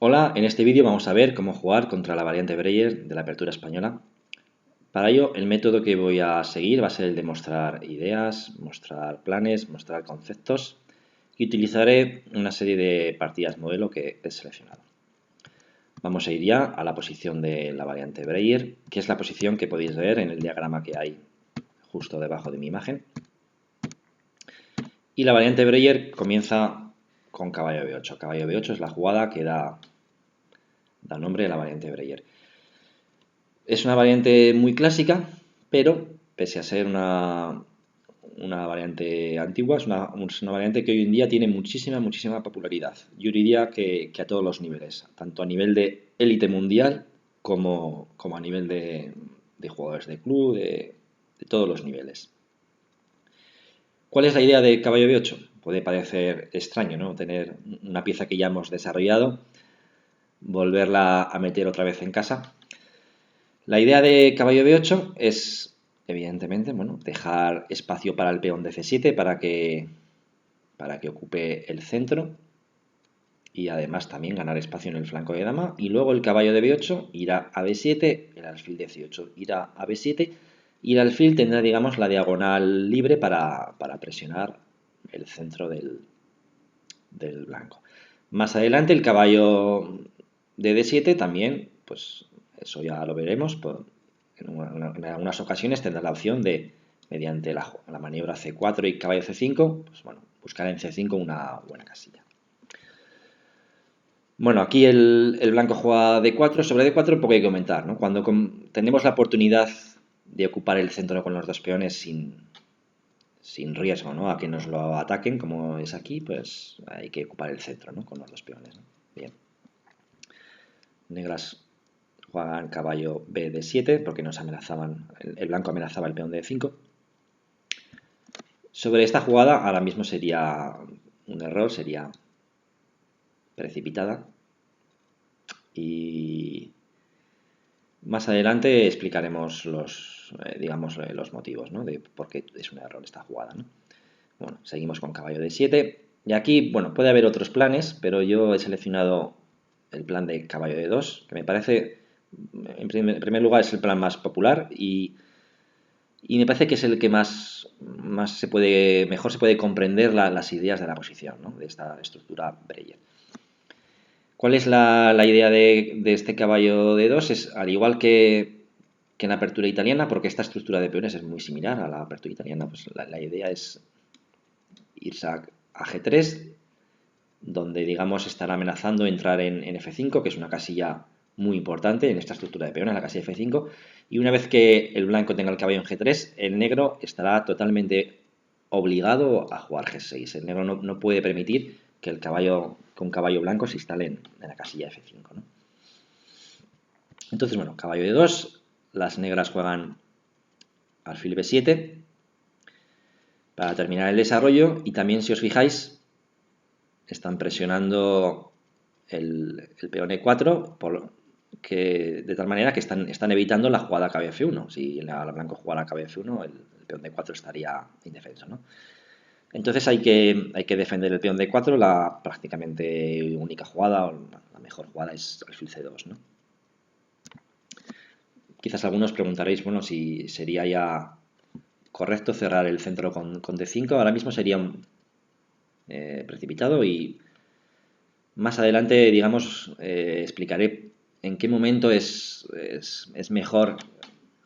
Hola, en este vídeo vamos a ver cómo jugar contra la variante Breyer de la apertura española. Para ello, el método que voy a seguir va a ser el de mostrar ideas, mostrar planes, mostrar conceptos y utilizaré una serie de partidas modelo que he seleccionado. Vamos a ir ya a la posición de la variante Breyer, que es la posición que podéis ver en el diagrama que hay justo debajo de mi imagen. Y la variante Breyer comienza con caballo B8. Caballo B8 es la jugada que da nombre a la variante Breyer. Es una variante muy clásica, pero pese a ser una variante antigua, es una variante que hoy en día tiene muchísima popularidad. Yo diría que a todos los niveles, tanto a nivel de élite mundial como a nivel de jugadores de club, de todos los niveles. ¿Cuál es la idea de caballo B8? Puede parecer extraño, ¿no? Tener una pieza que ya hemos desarrollado, volverla a meter otra vez en casa. La idea de caballo B8 es, evidentemente, bueno, dejar espacio para el peón de C7 para que ocupe el centro y además también ganar espacio en el flanco de dama. Y luego el caballo de B8 irá a B7, el alfil 18 irá a B7 y el alfil tendrá, digamos, la diagonal libre para presionar el centro del blanco. Más adelante el caballo de D7 también, pues eso ya lo veremos, pues, en algunas ocasiones tendrá la opción de, mediante la maniobra C4 y caballo C5, pues bueno, buscar en C5 una buena casilla. Bueno, aquí el blanco juega D4, sobre D4 poco hay que comentar, ¿no? Cuando tenemos la oportunidad de ocupar el centro con los dos peones sin riesgo, ¿no? A que nos lo ataquen, como es aquí, pues hay que ocupar el centro, ¿no? Con los dos peones, ¿no? Bien. Negras juegan caballo B de 7 porque nos amenazaban, el blanco amenazaba el peón de 5. Sobre esta jugada ahora mismo sería un error, sería precipitada y más adelante explicaremos los motivos, ¿no? De por qué es un error esta jugada, ¿no? Bueno, seguimos con caballo de 7 y aquí, bueno, puede haber otros planes, pero yo he seleccionado el plan de caballo de 2, que me parece, en primer lugar, es el plan más popular y me parece que es el que mejor se puede comprender las ideas de la posición, ¿no? De esta estructura Breyer. ¿Cuál es la idea de este caballo de 2? Es, al igual que en la apertura italiana, porque esta estructura de peones es muy similar a la apertura italiana, pues la idea es irse a G3, donde digamos estará amenazando entrar en F5, que es una casilla muy importante en esta estructura de peones, la casilla F5, y una vez que el blanco tenga el caballo en G3, el negro estará totalmente obligado a jugar G6. El negro no puede permitir que un caballo blanco se instale en la casilla F5, ¿no? Entonces, bueno, caballo de 2, las negras juegan alfil B7 para terminar el desarrollo y también, si os fijáis, están presionando el peón E4 de tal manera que están evitando la jugada caballo F1. Si el blanco jugara caballo F1, el peón D4 estaría indefenso, ¿no? Entonces hay que defender el peón D4, la prácticamente única jugada, o la mejor jugada es alfil C2, ¿no? Quizás algunos preguntaréis, bueno, si sería ya correcto cerrar el centro con D5. Ahora mismo sería precipitado y más adelante, digamos, explicaré en qué momento es mejor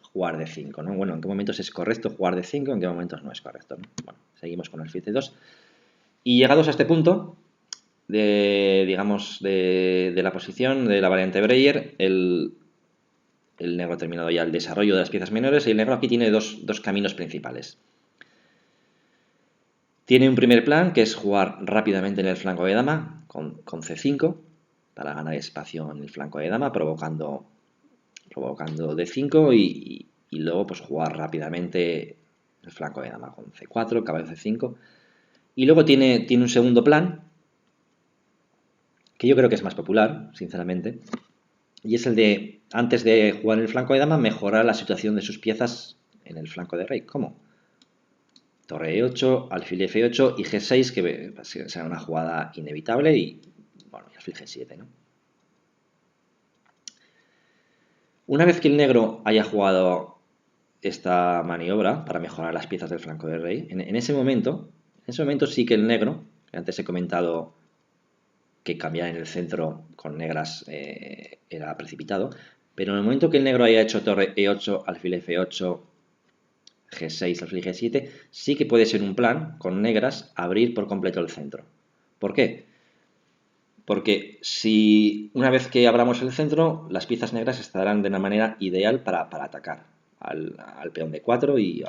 jugar D5, ¿no? Bueno, en qué momentos es correcto jugar D5, en qué momentos no es correcto, ¿no? Bueno, seguimos con el alfil C2. Y llegados a este punto, digamos, de la posición de la variante Breyer, el negro ha terminado ya el desarrollo de las piezas menores y el negro aquí tiene dos caminos principales. Tiene un primer plan que es jugar rápidamente en el flanco de dama con C5 para ganar espacio en el flanco de dama provocando D5 y luego pues jugar rápidamente el flanco de dama con C4, caballo C5 y luego tiene un segundo plan que yo creo que es más popular, sinceramente, y es el de, antes de jugar en el flanco de dama, mejorar la situación de sus piezas en el flanco de rey. ¿Cómo? Torre E8, alfil F8 y G6, que será una jugada inevitable, y bueno, y alfil G7, ¿no? Una vez que el negro haya jugado esta maniobra para mejorar las piezas del flanco de rey, en ese momento sí que el negro, que antes he comentado que cambiar en el centro con negras era precipitado, pero en el momento que el negro haya hecho torre E8, alfil F8, G6, alfil G7, sí que puede ser un plan, con negras, abrir por completo el centro. ¿Por qué? Porque si una vez que abramos el centro, las piezas negras estarán de una manera ideal para atacar al peón D4 y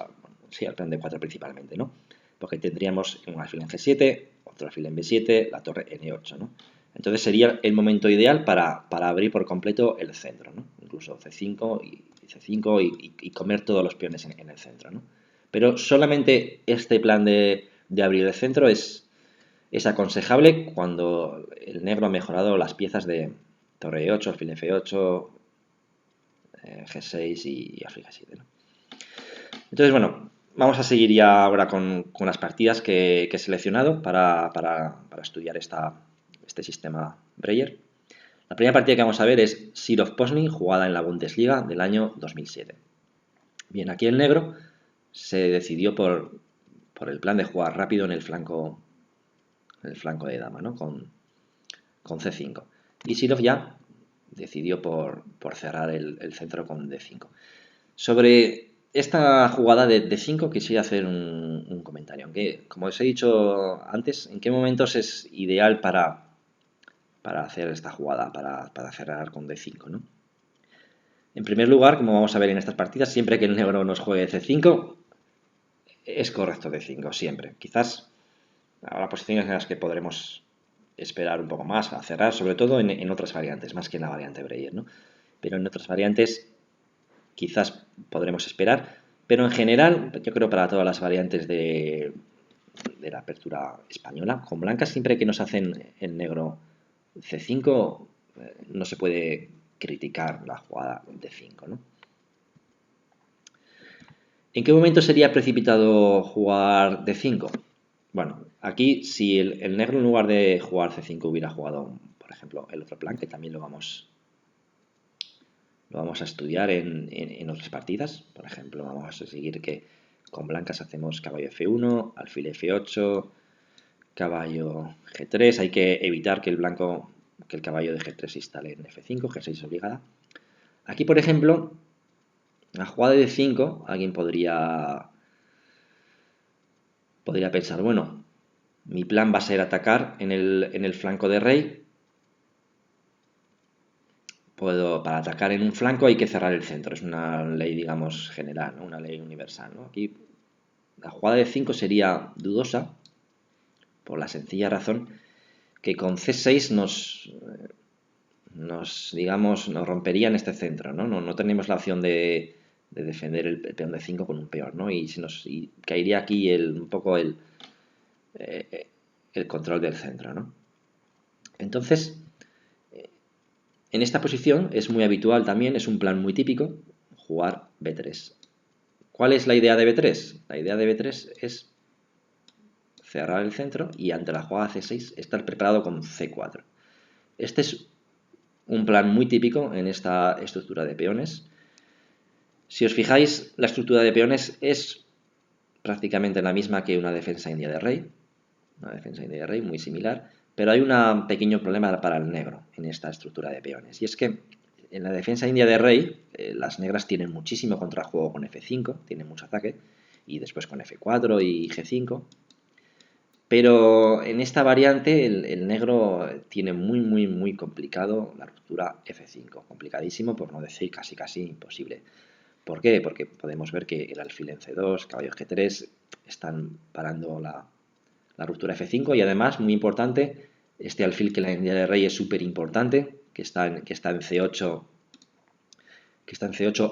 sí, al peón D4 principalmente, ¿no? Porque tendríamos un alfil en G7, otro alfil en B7, la torre en E8, ¿no? Entonces sería el momento ideal para abrir por completo el centro, ¿no? Incluso C5 y C5 y comer todos los peones en el centro, ¿no? Pero solamente este plan de abrir el centro es aconsejable cuando el negro ha mejorado las piezas de torre E8, alfil F8, G6 y alfil G7, ¿no? Entonces, bueno, vamos a seguir ya ahora con las partidas que he seleccionado para estudiar este sistema Breyer. La primera partida que vamos a ver es Sirov-Pozny, jugada en la Bundesliga del año 2007. Bien, aquí el negro se decidió por el plan de jugar rápido en el flanco de dama, ¿no? Con C5. Y Sirov ya decidió por cerrar el centro con D5. Sobre esta jugada de D5 quisiera hacer un comentario. Aunque, como os he dicho antes, ¿en qué momentos es ideal para hacer esta jugada, para cerrar con D5, ¿no? En primer lugar, como vamos a ver en estas partidas, siempre que el negro nos juegue C5, es correcto D5, siempre. Quizás habrá posiciones en las que podremos esperar un poco más a cerrar, sobre todo en otras variantes, más que en la variante Breyer, ¿no? Pero en otras variantes quizás podremos esperar, pero en general, yo creo para todas las variantes de la apertura española, con blancas siempre que nos hacen el negro C5, no se puede criticar la jugada de 5, ¿no? ¿En qué momento sería precipitado jugar D5? Bueno, aquí si el negro en lugar de jugar C5 hubiera jugado, por ejemplo, el otro plan, que también lo vamos a estudiar en otras partidas. Por ejemplo, vamos a seguir que con blancas hacemos caballo F1, alfil F8, caballo G3. Hay que evitar que el caballo de G3 se instale en F5, G6 obligada. Aquí, por ejemplo, la jugada de 5, alguien podría pensar, bueno, mi plan va a ser atacar en el flanco de rey. Para atacar en un flanco hay que cerrar el centro. Es una ley, digamos, general, ¿no? Una ley universal, ¿no? Aquí la jugada de 5 sería dudosa por la sencilla razón que con C6 nos romperían este centro, ¿no? No tenemos la opción de defender el peón de 5 con un peón, ¿no? Y caería aquí un poco el control del centro, ¿no? Entonces, en esta posición es muy habitual también, es un plan muy típico, jugar B3. ¿Cuál es la idea de B3? La idea de B3 es cerrar el centro y ante la jugada C6 estar preparado con C4. Este es un plan muy típico en esta estructura de peones. Si os fijáis, la estructura de peones es prácticamente la misma que una defensa india de rey. Una defensa india de rey muy similar. Pero hay un pequeño problema para el negro en esta estructura de peones. Y es que en la defensa india de rey, las negras tienen muchísimo contrajuego con F5, tienen mucho ataque, y después con F4 y G5. Pero en esta variante el negro tiene muy complicado la ruptura F5. Complicadísimo, por no decir casi imposible. ¿Por qué? Porque podemos ver que el alfil en C2, caballo G3 están parando la ruptura F5 y además, muy importante, este alfil que la India de rey es súper importante, que está en C8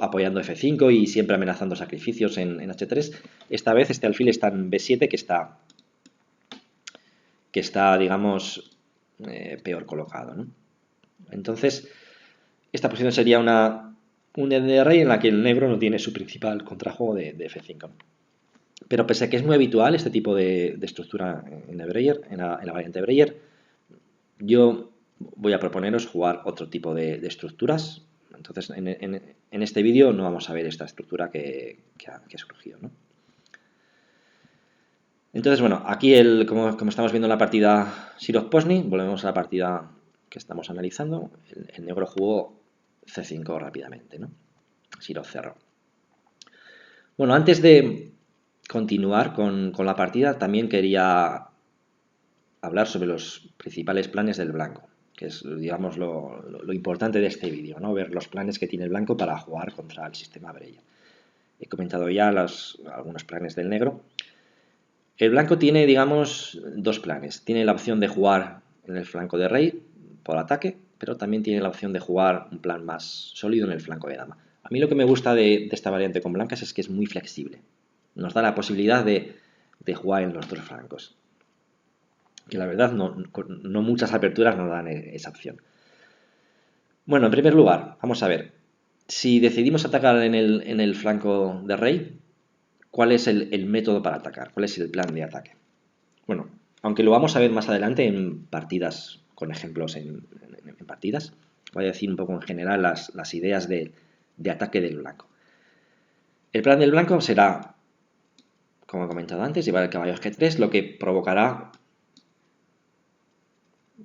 apoyando F5 y siempre amenazando sacrificios en H3. Esta vez este alfil está en B7 que está digamos, peor colocado, ¿no? Entonces, esta posición sería una de rey en la que el negro no tiene su principal contrajuego de F5. Pero pese a que es muy habitual este tipo de estructura en la variante Breyer, yo voy a proponeros jugar otro tipo de estructuras Entonces, en este vídeo no vamos a ver esta estructura que ha surgido, ¿no? Entonces, bueno, aquí como estamos viendo en la partida Sirov-Pozny, volvemos a la partida que estamos analizando. El negro jugó C5 rápidamente, ¿no? Sirov cerró. Bueno, antes de continuar con la partida, también quería hablar sobre los principales planes del blanco, que es, digamos, lo importante de este vídeo, ¿no? Ver los planes que tiene el blanco para jugar contra el sistema Breya. He comentado ya algunos planes del negro. El blanco tiene, digamos, dos planes. Tiene la opción de jugar en el flanco de rey por ataque, pero también tiene la opción de jugar un plan más sólido en el flanco de dama. A mí lo que me gusta de esta variante con blancas es que es muy flexible. Nos da la posibilidad de jugar en los dos flancos. Que la verdad no muchas aperturas nos dan esa opción. Bueno, en primer lugar, vamos a ver. Si decidimos atacar en el flanco de rey, ¿cuál es el método para atacar? ¿Cuál es el plan de ataque? Bueno, aunque lo vamos a ver más adelante en partidas, con ejemplos en partidas, voy a decir un poco en general las ideas de ataque del blanco. El plan del blanco será, como he comentado antes, llevar el caballo a G3, lo que provocará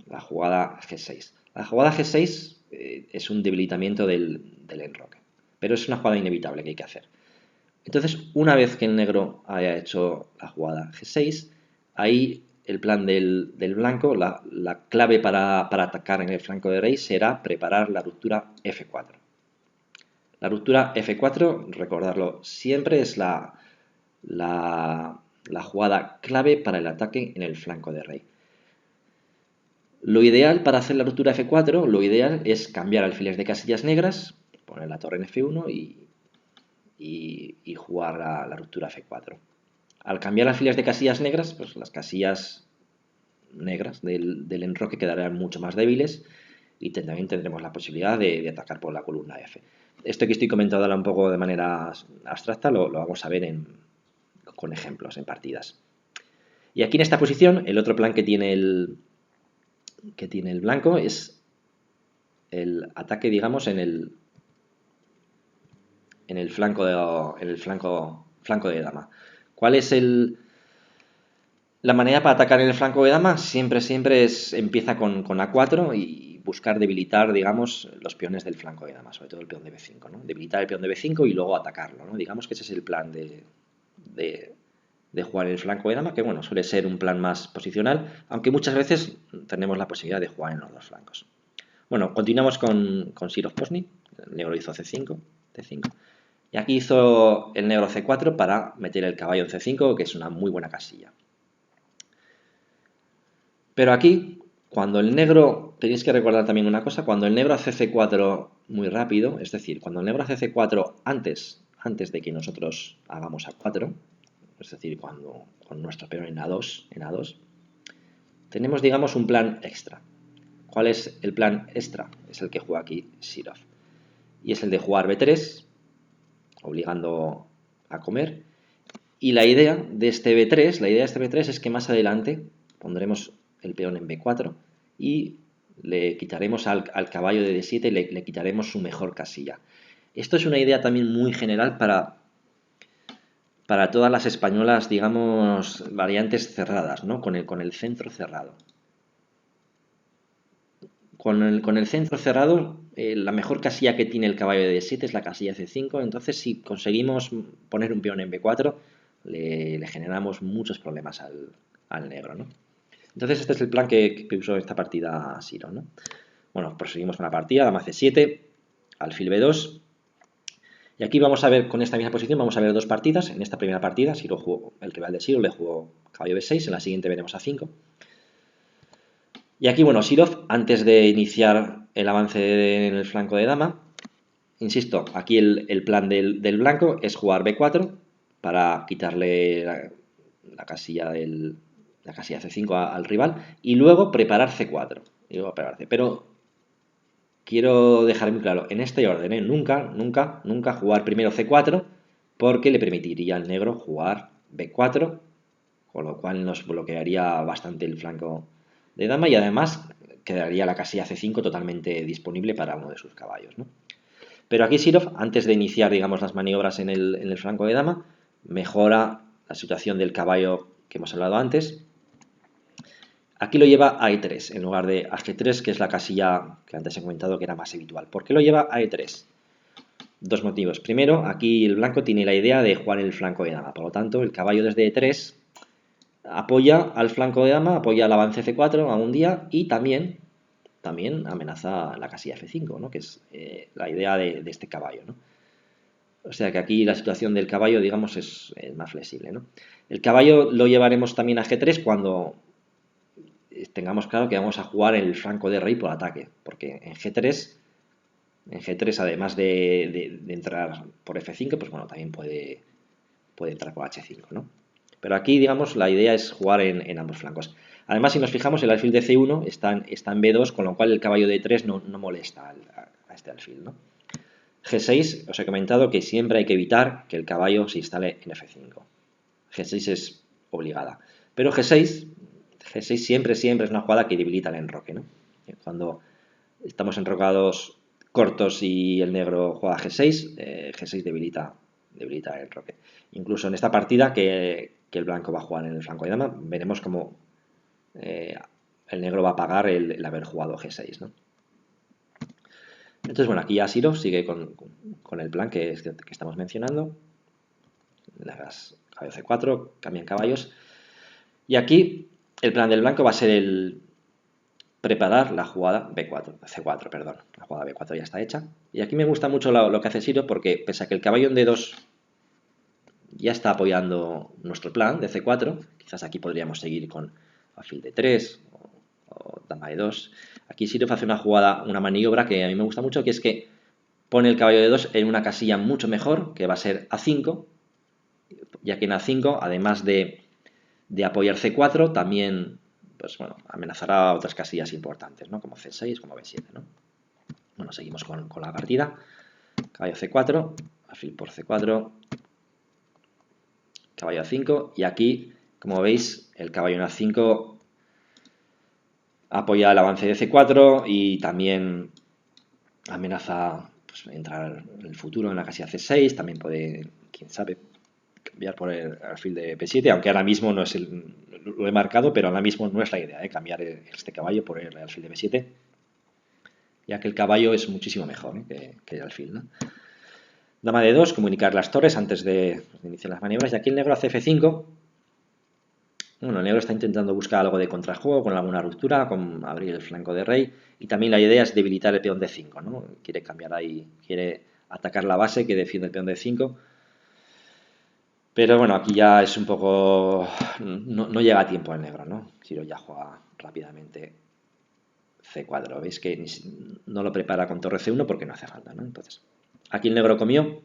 la jugada G6. La jugada G6 es un debilitamiento del enroque, pero es una jugada inevitable que hay que hacer. Entonces, una vez que el negro haya hecho la jugada G6, ahí el plan del blanco, la clave para atacar en el flanco de rey será preparar la ruptura F4. La ruptura F4, recordarlo siempre, es la jugada clave para el ataque en el flanco de rey. Lo ideal para hacer la ruptura F4, lo ideal es cambiar alfileres de casillas negras, poner la torre en F1 y jugar la ruptura F4. Al cambiar alfileres de casillas negras, pues las casillas negras del enroque quedarán mucho más débiles y también tendremos la posibilidad de atacar por la columna F. Esto que estoy comentando ahora un poco de manera abstracta lo vamos a ver con ejemplos en partidas. Y aquí en esta posición, el otro plan que tiene el blanco es el ataque, digamos, en el flanco de dama. ¿Cuál es la manera para atacar en el flanco de dama? Siempre empieza con A4 y buscar debilitar, digamos, los peones del flanco de dama, sobre todo el peón de B5, ¿no? Debilitar el peón de B5 y luego atacarlo, ¿no? Digamos que ese es el plan de jugar en el flanco de dama, que bueno, suele ser un plan más posicional, aunque muchas veces tenemos la posibilidad de jugar en los dos flancos. Bueno, continuamos con Sirov-Pozny. El negro hizo C5, C5. Y aquí hizo el negro C4 para meter el caballo en C5, que es una muy buena casilla. Pero aquí, cuando el negro, tenéis que recordar también una cosa, cuando el negro hace C4 muy rápido, es decir, cuando el negro hace C4 antes de que nosotros hagamos A4, es decir, con nuestro peón en A2, tenemos, digamos, un plan extra. ¿Cuál es el plan extra? Es el que juega aquí Sirov. Y es el de jugar B3, obligando a comer. Y la idea de este B3 es que más adelante pondremos el peón en B4 y le quitaremos al caballo de D7 y le quitaremos su mejor casilla. Esto es una idea también muy general para todas las españolas, digamos, variantes cerradas, ¿no? Con el centro cerrado. Con el centro cerrado, la mejor casilla que tiene el caballo de D7 es la casilla C5, entonces si conseguimos poner un peón en B4, le generamos muchos problemas al negro, ¿no? Entonces este es el plan que usó esta partida Siro, ¿no? Bueno, proseguimos con la partida, dama C7, alfil B2, y aquí vamos a ver, con esta misma posición, vamos a ver dos partidas. En esta primera partida, el rival de Siro le jugó caballo B6, en la siguiente veremos A5. Y aquí, bueno, Sirov, antes de iniciar el avance en el flanco de dama, insisto, aquí el plan del blanco es jugar B4 para quitarle la casilla C5 al rival y luego preparar C4. Pero quiero dejar muy claro, en este orden, nunca jugar primero C4 porque le permitiría al negro jugar B4, con lo cual nos bloquearía bastante el flanco de dama y además quedaría la casilla C5 totalmente disponible para uno de sus caballos, ¿no? Pero aquí Sirov, antes de iniciar, digamos, las maniobras en el flanco de dama, mejora la situación del caballo que hemos hablado antes. Aquí lo lleva a E3 en lugar de a G3, que es la casilla que antes he comentado que era más habitual. ¿Por qué lo lleva a E3? Dos motivos. Primero, aquí el blanco tiene la idea de jugar en el flanco de dama. Por lo tanto, el caballo desde E3 apoya al flanco de dama, apoya al avance C4 a un día y también amenaza la casilla F5, ¿no? Que es la idea de este caballo, ¿no? O sea que aquí la situación del caballo, digamos, es más flexible, ¿no? El caballo lo llevaremos también a G3 cuando tengamos claro que vamos a jugar el flanco de rey por ataque, porque en G3 además de entrar por F5, pues bueno, también puede entrar por H5, ¿no? Pero aquí, digamos, la idea es jugar en ambos flancos. Además, si nos fijamos, el alfil de C1 está en B2, con lo cual el caballo de E3 no molesta a este alfil, ¿no? G6, os he comentado que siempre hay que evitar que el caballo se instale en F5. G6 es obligada. Pero G6 siempre es una jugada que debilita el enroque, ¿no? Cuando estamos enrocados cortos y el negro juega G6, G6 debilita el enroque. Incluso en esta partida que el blanco va a jugar en el flanco de dama, veremos cómo el negro va a pagar el haber jugado G6, ¿no? Entonces, bueno, aquí ya Sirov sigue con el plan que estamos mencionando. Le das caballo C4, cambian caballos. Y aquí el plan del blanco va a ser el preparar la jugada C4, perdón. La jugada B4 ya está hecha. Y aquí me gusta mucho lo que hace Sirov porque pese a que el caballo en D2 ya está apoyando nuestro plan de C4, quizás aquí podríamos seguir con alfil D3 o dama E2. Aquí Sirov hace una maniobra que a mí me gusta mucho, que es que pone el caballo de 2 en una casilla mucho mejor, que va a ser A5, ya que en A5, además de apoyar C4, también pues, bueno, amenazará otras casillas importantes, ¿no? Como C6, como B7, ¿no? Bueno, seguimos con la partida. Caballo C4, alfil por C4, caballo A5, y aquí, como veis, el caballo en A5 apoya el avance de C4 y también amenaza pues, entrar en el futuro en la casilla C6, también puede, quién sabe, cambiar por el alfil de P7, aunque ahora mismo no es lo he marcado, pero ahora mismo no es la idea, cambiar este caballo por el alfil de B7, ya que el caballo es muchísimo mejor que el alfil, ¿no? Dama de 2, comunicar las torres antes de iniciar las maniobras, y aquí el negro hace F5. Bueno, el negro está intentando buscar algo de contrajuego, con alguna ruptura, con abrir el flanco de rey, y también la idea es debilitar el peón de 5, ¿no? Quiere cambiar ahí, quiere atacar la base que defiende el peón de 5. Pero bueno, aquí ya es un poco... No llega a tiempo el negro, ¿no? Siro ya juega rápidamente C4. Veis que no lo prepara con torre C1 porque no hace falta, ¿no? Entonces, aquí el negro comió.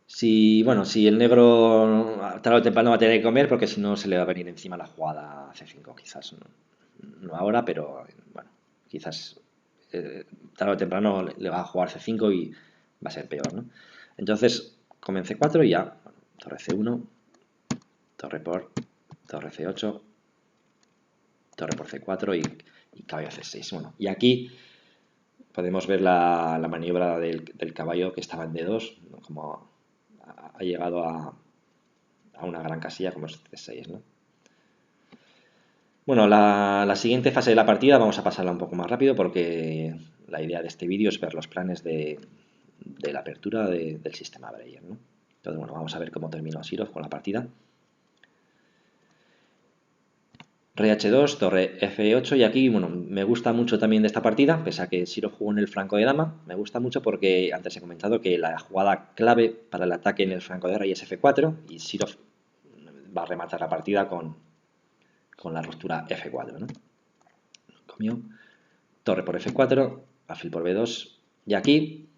Si el negro tarde o temprano va a tener que comer porque si no se le va a venir encima la jugada C5. Quizás no ahora, pero bueno, quizás tarde o temprano le va a jugar C5 y va a ser peor, ¿no? Entonces, come en C4 y ya, bueno, torre C1, torre por torre C8, torre por C4 y caballo C6. Bueno, y aquí podemos ver la maniobra del caballo que estaba en D2, ¿no? Como ha llegado a una gran casilla como es C6, ¿no? Bueno, la siguiente fase de la partida vamos a pasarla un poco más rápido porque la idea de este vídeo es ver los planes de la apertura del sistema Breyer, ¿no? Entonces, bueno, vamos a ver cómo terminó Sirov con la partida. Rey H2, torre F8 y aquí, bueno, me gusta mucho también de esta partida, pese a que Sirov jugó en el flanco de dama, me gusta mucho porque antes he comentado que la jugada clave para el ataque en el flanco de rey es F4 y Sirov va a rematar la partida con la ruptura F4, ¿no? Comió torre por F4, alfil por B2 y aquí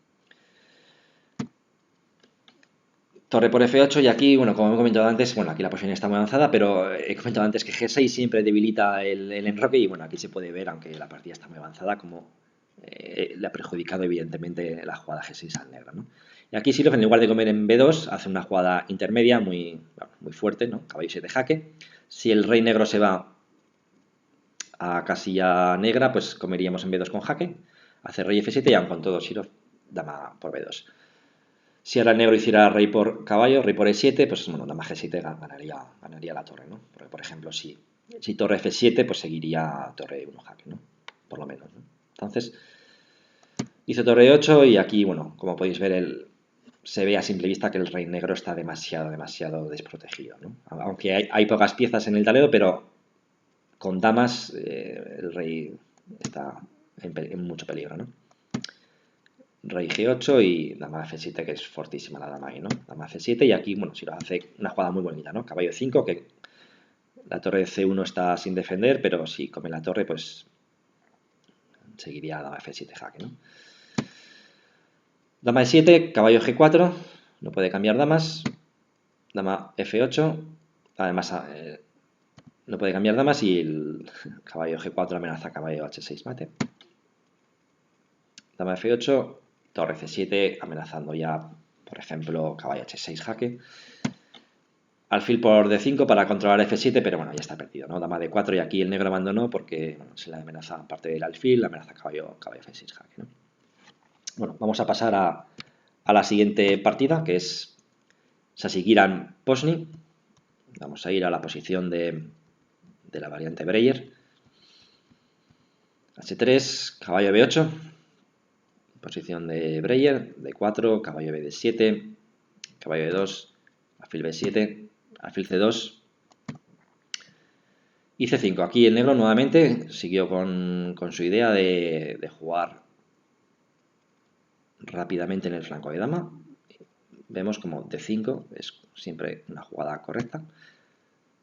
torre por F8 y aquí, bueno, como he comentado antes, bueno, aquí la posición está muy avanzada, pero he comentado antes que G6 siempre debilita el enroque y bueno, aquí se puede ver, aunque la partida está muy avanzada, como le ha perjudicado evidentemente la jugada G6 al negro, ¿no? Y aquí Sirov, en lugar de comer en B2, hace una jugada intermedia muy fuerte, ¿no? Caballo 7 jaque. Si el rey negro se va a casilla negra, pues comeríamos en B2 con jaque. hace rey F7 y aun con todo Sirov, dama por B2. Si ahora el negro hiciera rey por caballo, rey por E7, pues bueno, dama G7 ganaría la torre, ¿no? Porque, por ejemplo, si torre F7, pues seguiría torre 1 jaque, ¿no? Por lo menos, ¿no? Entonces, hizo torre 8 y aquí, bueno, como podéis ver, se ve a simple vista que el rey negro está demasiado desprotegido, ¿no? Aunque hay pocas piezas en el tablero, pero con damas el rey está en mucho peligro, ¿no? Rey G8 y dama F7, que es fortísima la dama ahí, ¿no? Dama F7 y aquí, bueno, si lo hace una jugada muy bonita, ¿no? Caballo 5, que la torre de C1 está sin defender, pero si come la torre, pues seguiría dama F7 jaque, ¿no? Dama E7, caballo G4, no puede cambiar damas. Dama F8, además no puede cambiar damas y el caballo G4 amenaza caballo H6 mate. Dama F8, torre C7 amenazando ya, por ejemplo, caballo H6 jaque. Alfil por D5 para controlar F7, pero bueno, ya está perdido, ¿no? Dama D4 y aquí el negro abandonó porque bueno, se le amenaza aparte del alfil, la amenaza caballo F6 jaque, ¿no? Bueno, vamos a pasar a la siguiente partida, que es Sasigiran-Pozny. Vamos a ir a la posición de la variante Breyer. H3, caballo B8, posición de Breyer, D4, caballo BD7, caballo D2, alfil B7, alfil C2 y C5. Aquí el negro nuevamente siguió con su idea de jugar rápidamente en el flanco de dama. Vemos como D5 es siempre una jugada correcta,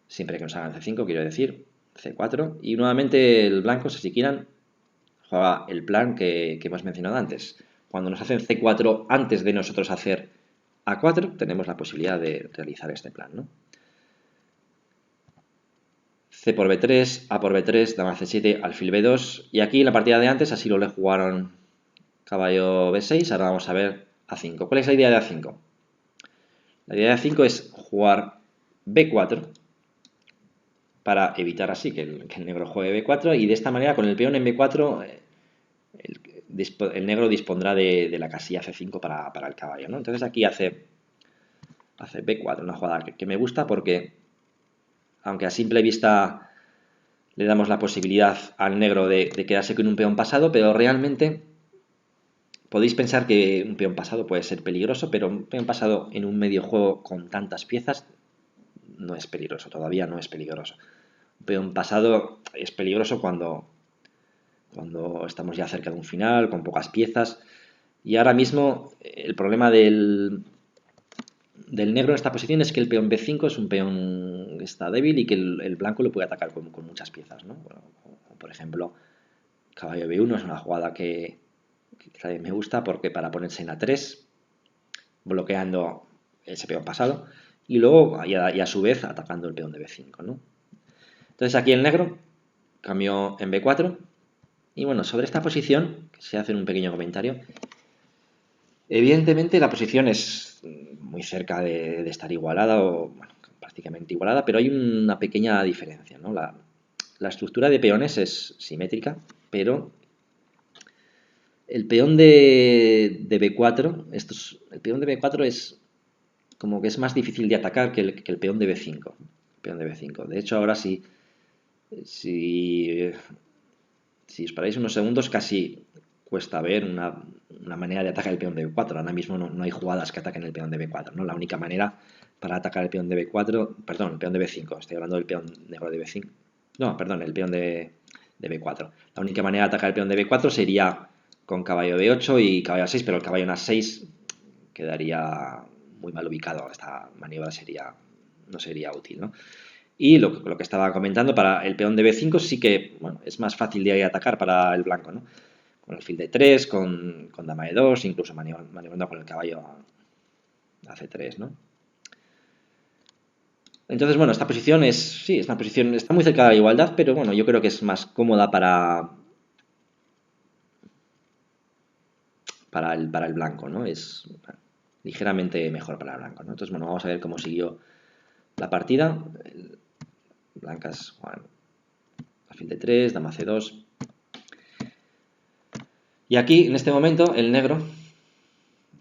siempre que nos hagan C5, quiero decir, C4, y nuevamente el blanco Sasigiran juega el plan que hemos mencionado antes. Cuando nos hacen C4 antes de nosotros hacer A4, tenemos la posibilidad de realizar este plan, ¿no? C por B3, A por B3, dama C7, alfil B2, y aquí en la partida de antes así lo le jugaron caballo B6, ahora vamos a ver A5. ¿Cuál es la idea de A5? La idea de A5 es jugar B4 para evitar así que el negro juegue B4 y de esta manera con el peón en B4 el negro dispondrá de la casilla C5 para el caballo, ¿no? Entonces aquí hace B4, una jugada que me gusta porque aunque a simple vista le damos la posibilidad al negro de quedarse con un peón pasado, pero realmente podéis pensar que un peón pasado puede ser peligroso, pero un peón pasado en un medio juego con tantas piezas no es peligroso, todavía no es peligroso. Un peón pasado es peligroso cuando estamos ya cerca de un final, con pocas piezas. Y ahora mismo el problema del negro en esta posición es que el peón B5 es un peón que está débil y que el blanco lo puede atacar con muchas piezas, ¿no? Bueno, por ejemplo, caballo B1 es una jugada que también me gusta porque para ponerse en A3, bloqueando ese peón pasado, y luego y a su vez atacando el peón de B5, ¿no? Entonces aquí el negro cambió en B4 y bueno, sobre esta posición, se hace un pequeño comentario. Evidentemente la posición es muy cerca de estar igualada o bueno, prácticamente igualada, pero hay una pequeña diferencia, ¿no? La estructura de peones es simétrica, pero el peón de B4, el peón de B4 es como que es más difícil de atacar que el peón de B5. De hecho, ahora si os paráis unos segundos, casi cuesta ver una manera de atacar el peón de B4. Ahora mismo no hay jugadas que ataquen el peón de B4, ¿no? La única manera para atacar el peón de B4, perdón, el peón de B5, estoy hablando del peón negro de B5. No, perdón, el peón de B4. La única manera de atacar el peón de B4 sería con caballo B8 y caballo A6, pero el caballo en A6 quedaría muy mal ubicado. Esta maniobra no sería útil, ¿no? Y lo que estaba comentando, para el peón de B5 sí que bueno, es más fácil de atacar para el blanco, ¿no? Con alfil de 3, con dama de 2, incluso maniobrando con el caballo a C3, ¿no? Entonces, bueno, esta posición es una posición, está muy cerca de la igualdad, pero bueno, yo creo que es más cómoda para el blanco, ¿no? Es ligeramente mejor para el blanco, ¿no? Entonces, bueno, vamos a ver cómo siguió la partida. Blancas juegan alfil de 3, dama C2. Y aquí, en este momento, el negro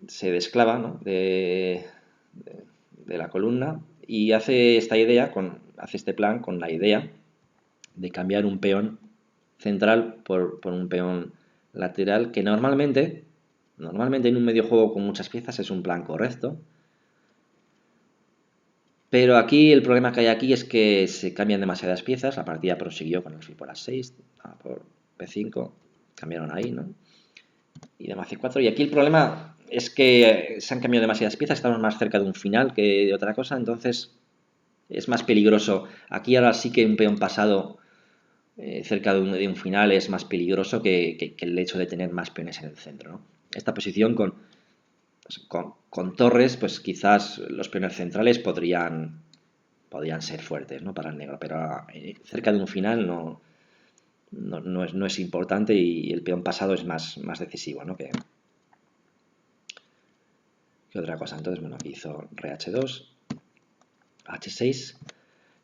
se desclava, ¿no? de la columna y hace esta idea, hace este plan con la idea de cambiar un peón central por un peón lateral que normalmente en un medio juego con muchas piezas es un plan correcto. Pero aquí el problema que hay aquí es que se cambian demasiadas piezas. La partida prosiguió con alfil por A6, por B5, cambiaron ahí, ¿no? Y dama C4. Y aquí el problema es que se han cambiado demasiadas piezas, estamos más cerca de un final que de otra cosa, entonces es más peligroso. Aquí ahora sí que un peón pasado cerca de un final es más peligroso que el hecho de tener más peones en el centro, ¿no? Esta posición con torres, pues quizás los peones centrales podrían ser fuertes, ¿no? Para el negro, pero cerca de un final no es importante y el peón pasado es más decisivo, ¿no? que otra cosa. Entonces, bueno, aquí hizo re h2, h6,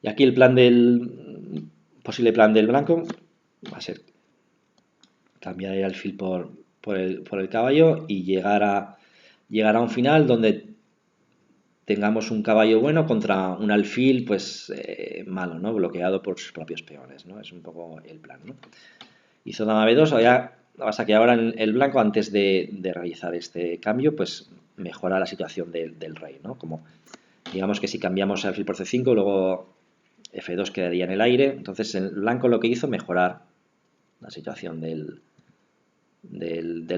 y aquí el posible plan del blanco va a ser cambiar el alfil por el caballo y llegar a un final donde tengamos un caballo bueno contra un alfil pues malo, ¿no? Bloqueado por sus propios peones, ¿no? Es un poco el plan, ¿no? Hizo dama b2, ya pasa que ahora el blanco antes de realizar este cambio pues mejora la situación del rey, ¿no? Como digamos que si cambiamos alfil por c5 luego f2 quedaría en el aire, entonces el blanco lo que hizo mejorar la situación del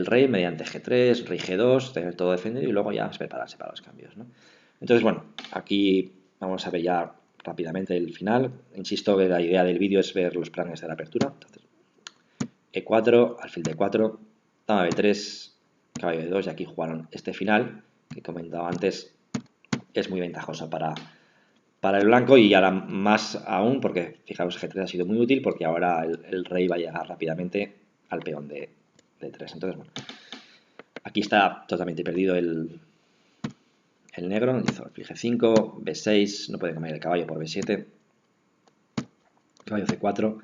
rey mediante g3, rey g2, tener todo defendido y luego ya prepararse para los cambios, ¿no? Entonces, bueno, aquí vamos a ver ya rápidamente el final. Insisto que la idea del vídeo es ver los planes de la apertura. Entonces, e4, alfil d4, dama b3, caballo d2 y aquí jugaron este final que comentaba antes. Es muy ventajoso para el blanco y ahora más aún porque, fijaos, g3 ha sido muy útil porque ahora el rey va a llegar rápidamente al peón de 3. Entonces, bueno, aquí está totalmente perdido el negro. Hizo alfil g5, b6, no puede cambiar el caballo por b7, caballo c4,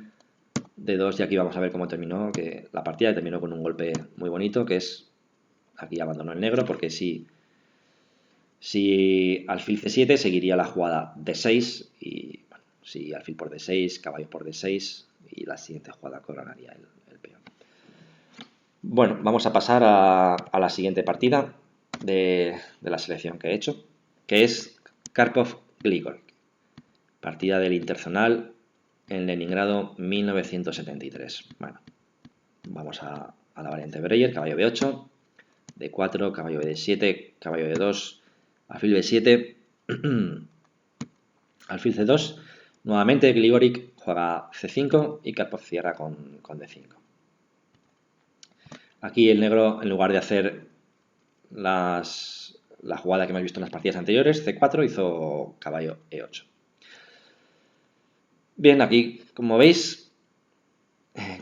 d2 y aquí vamos a ver cómo terminó, que la partida terminó con un golpe muy bonito, que es, aquí abandonó el negro porque si alfil c7 seguiría la jugada d6 y bueno, si alfil por d6, caballo por d6 y la siguiente jugada coronaría el peón. Bueno, vamos a pasar a la siguiente partida de la selección que he hecho, que es Karpov-Grigol, partida del Interzonal en Leningrado 1973. Bueno, vamos a la variante Breyer, caballo b8, d4, caballo d7, caballo d2, alfil b7, alfil c2, nuevamente Grigoric juega c5 y Karpov cierra con d5. Aquí el negro, en lugar de hacer la jugada que hemos visto en las partidas anteriores, c4, hizo caballo e8. Bien, aquí, como veis,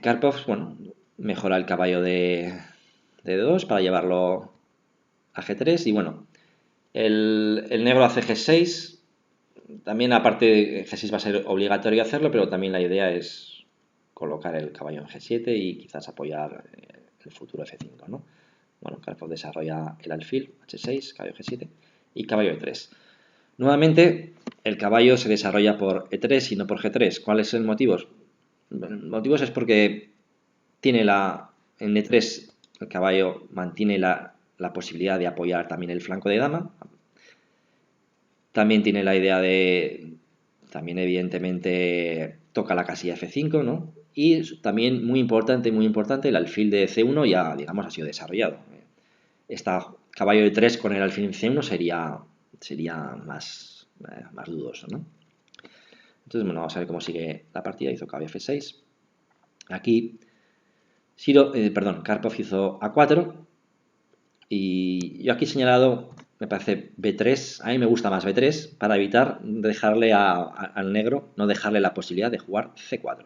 Karpov, bueno, mejora el caballo de d2 para llevarlo a g3 y bueno, el negro hace g6, también aparte de g6 va a ser obligatorio hacerlo, pero también la idea es colocar el caballo en g7 y quizás apoyar el futuro f5, ¿no? Bueno, Karpov desarrolla el alfil, h6, caballo g7 y caballo e3. Nuevamente, el caballo se desarrolla por e3 y no por g3. ¿Cuál es el motivo? El motivo es porque tiene en e3 el caballo mantiene la posibilidad de apoyar también el flanco de dama. También tiene la idea también evidentemente toca la casilla f5, ¿no? Y también muy importante, el alfil de c1 ya, digamos, ha sido desarrollado. Caballo de 3 con el alfil en c1 sería más dudoso, ¿no? Entonces, bueno, vamos a ver cómo sigue la partida. Hizo caballo f6. Aquí, Karpov hizo a4. Y yo aquí he señalado, me parece b3. A mí me gusta más b3 para evitar dejarle al negro, no dejarle la posibilidad de jugar c4.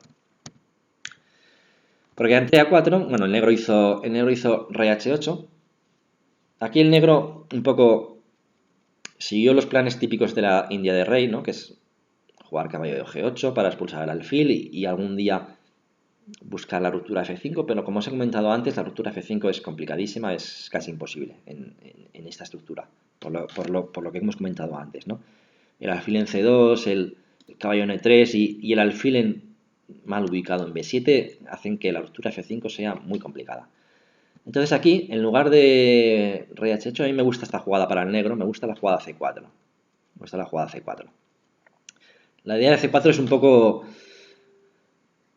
Porque ante a4, bueno, el negro hizo rey h8. Aquí el negro un poco siguió los planes típicos de la India de rey, ¿no? Que es jugar caballo de g8 para expulsar el alfil y algún día buscar la ruptura F5, pero como os he comentado antes, la ruptura F5 es complicadísima, es casi imposible en esta estructura, por lo que hemos comentado antes, ¿no? El alfil en C2, el caballo en E3 y el alfil mal ubicado en B7 hacen que la ruptura F5 sea muy complicada. Entonces aquí, en lugar de rey H8, a mí me gusta esta jugada para el negro, me gusta la jugada C4. Me gusta la jugada C4. La idea de C4 es un poco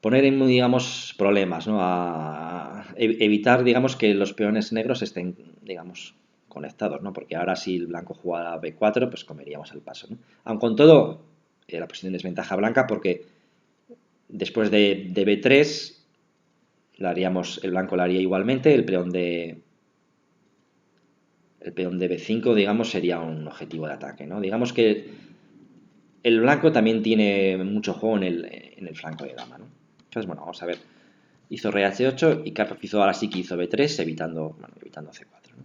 poner en, digamos, problemas, ¿no? A evitar, digamos, que los peones negros estén, digamos, conectados, ¿no? Porque ahora si el blanco jugara B4, pues comeríamos el paso, ¿no? Aun con todo, la posición de desventaja blanca porque después de B3 el blanco la haría igualmente, el peón de B5, digamos, sería un objetivo de ataque, ¿no? Digamos que el blanco también tiene mucho juego en el flanco de dama, ¿no? Entonces, bueno, vamos a ver. Hizo rey H8 y Karpov hizo ahora sí que hizo B3, evitando C4, ¿no?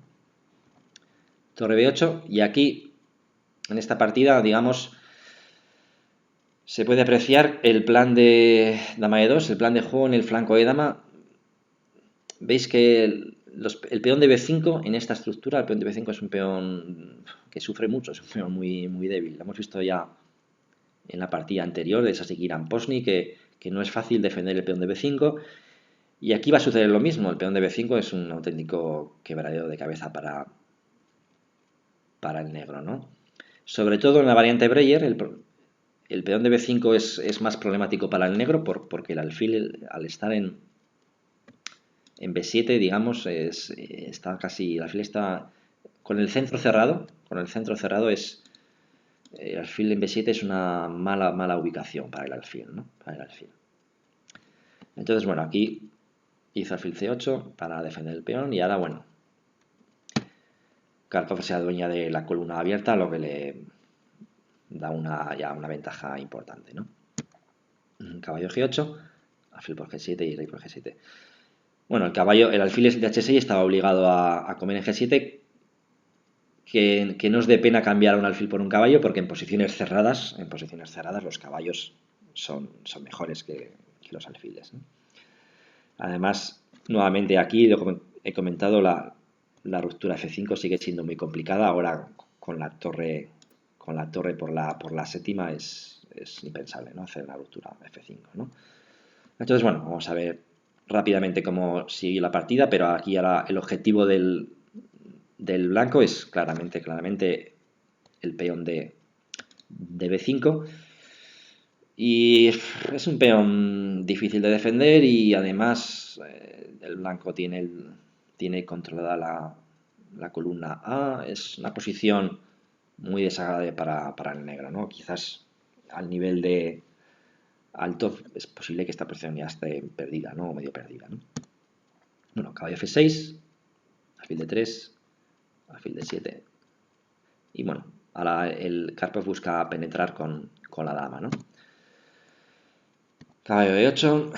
Torre B8 y aquí, en esta partida, digamos, se puede apreciar el plan de dama de 2, el plan de juego en el flanco de dama. Veis que el peón de B5 en esta estructura, el peón de B5 es un peón que sufre mucho, es un peón muy, muy débil. Lo hemos visto ya en la partida anterior de Sasekiran Posny, que no es fácil defender el peón de B5. Y aquí va a suceder lo mismo, el peón de B5 es un auténtico quebradero de cabeza para el negro, ¿no? Sobre todo en la variante Breyer, el peón de B5 es más problemático para el negro porque el alfil, al estar en B7, digamos, está casi, el alfil está con el centro cerrado, el alfil en B7 es una mala ubicación para el alfil, ¿no? Para el alfil. Entonces, bueno, aquí hizo alfil C8 para defender el peón y ahora, bueno, Karpov se adueña de la columna abierta, lo que le da ya una ventaja importante, ¿no? Caballo G8, alfil por G7 y rey por G7. Bueno, el alfil de H6 estaba obligado a comer en G7, que no os dé pena cambiar un alfil por un caballo, porque en posiciones cerradas los caballos son mejores que los alfiles, ¿no? Además, nuevamente aquí he comentado, la ruptura F5 sigue siendo muy complicada. Ahora con la torre por la séptima es impensable, ¿no? Hacer una ruptura F5, ¿no? Entonces, bueno, vamos a ver rápidamente cómo sigue la partida, pero aquí ahora el objetivo del blanco es claramente el peón de B5. Y es un peón difícil de defender y además el blanco tiene controlada la columna A. Es una posición muy desagradable para el negro, ¿no? Quizás al nivel de alto es posible que esta posición ya esté perdida, ¿no? O medio perdida, ¿no? Bueno, caballo F6, alfil de 3, alfil de 7. Y bueno, ahora el Karpov busca penetrar con la dama, ¿no? Caballo E8,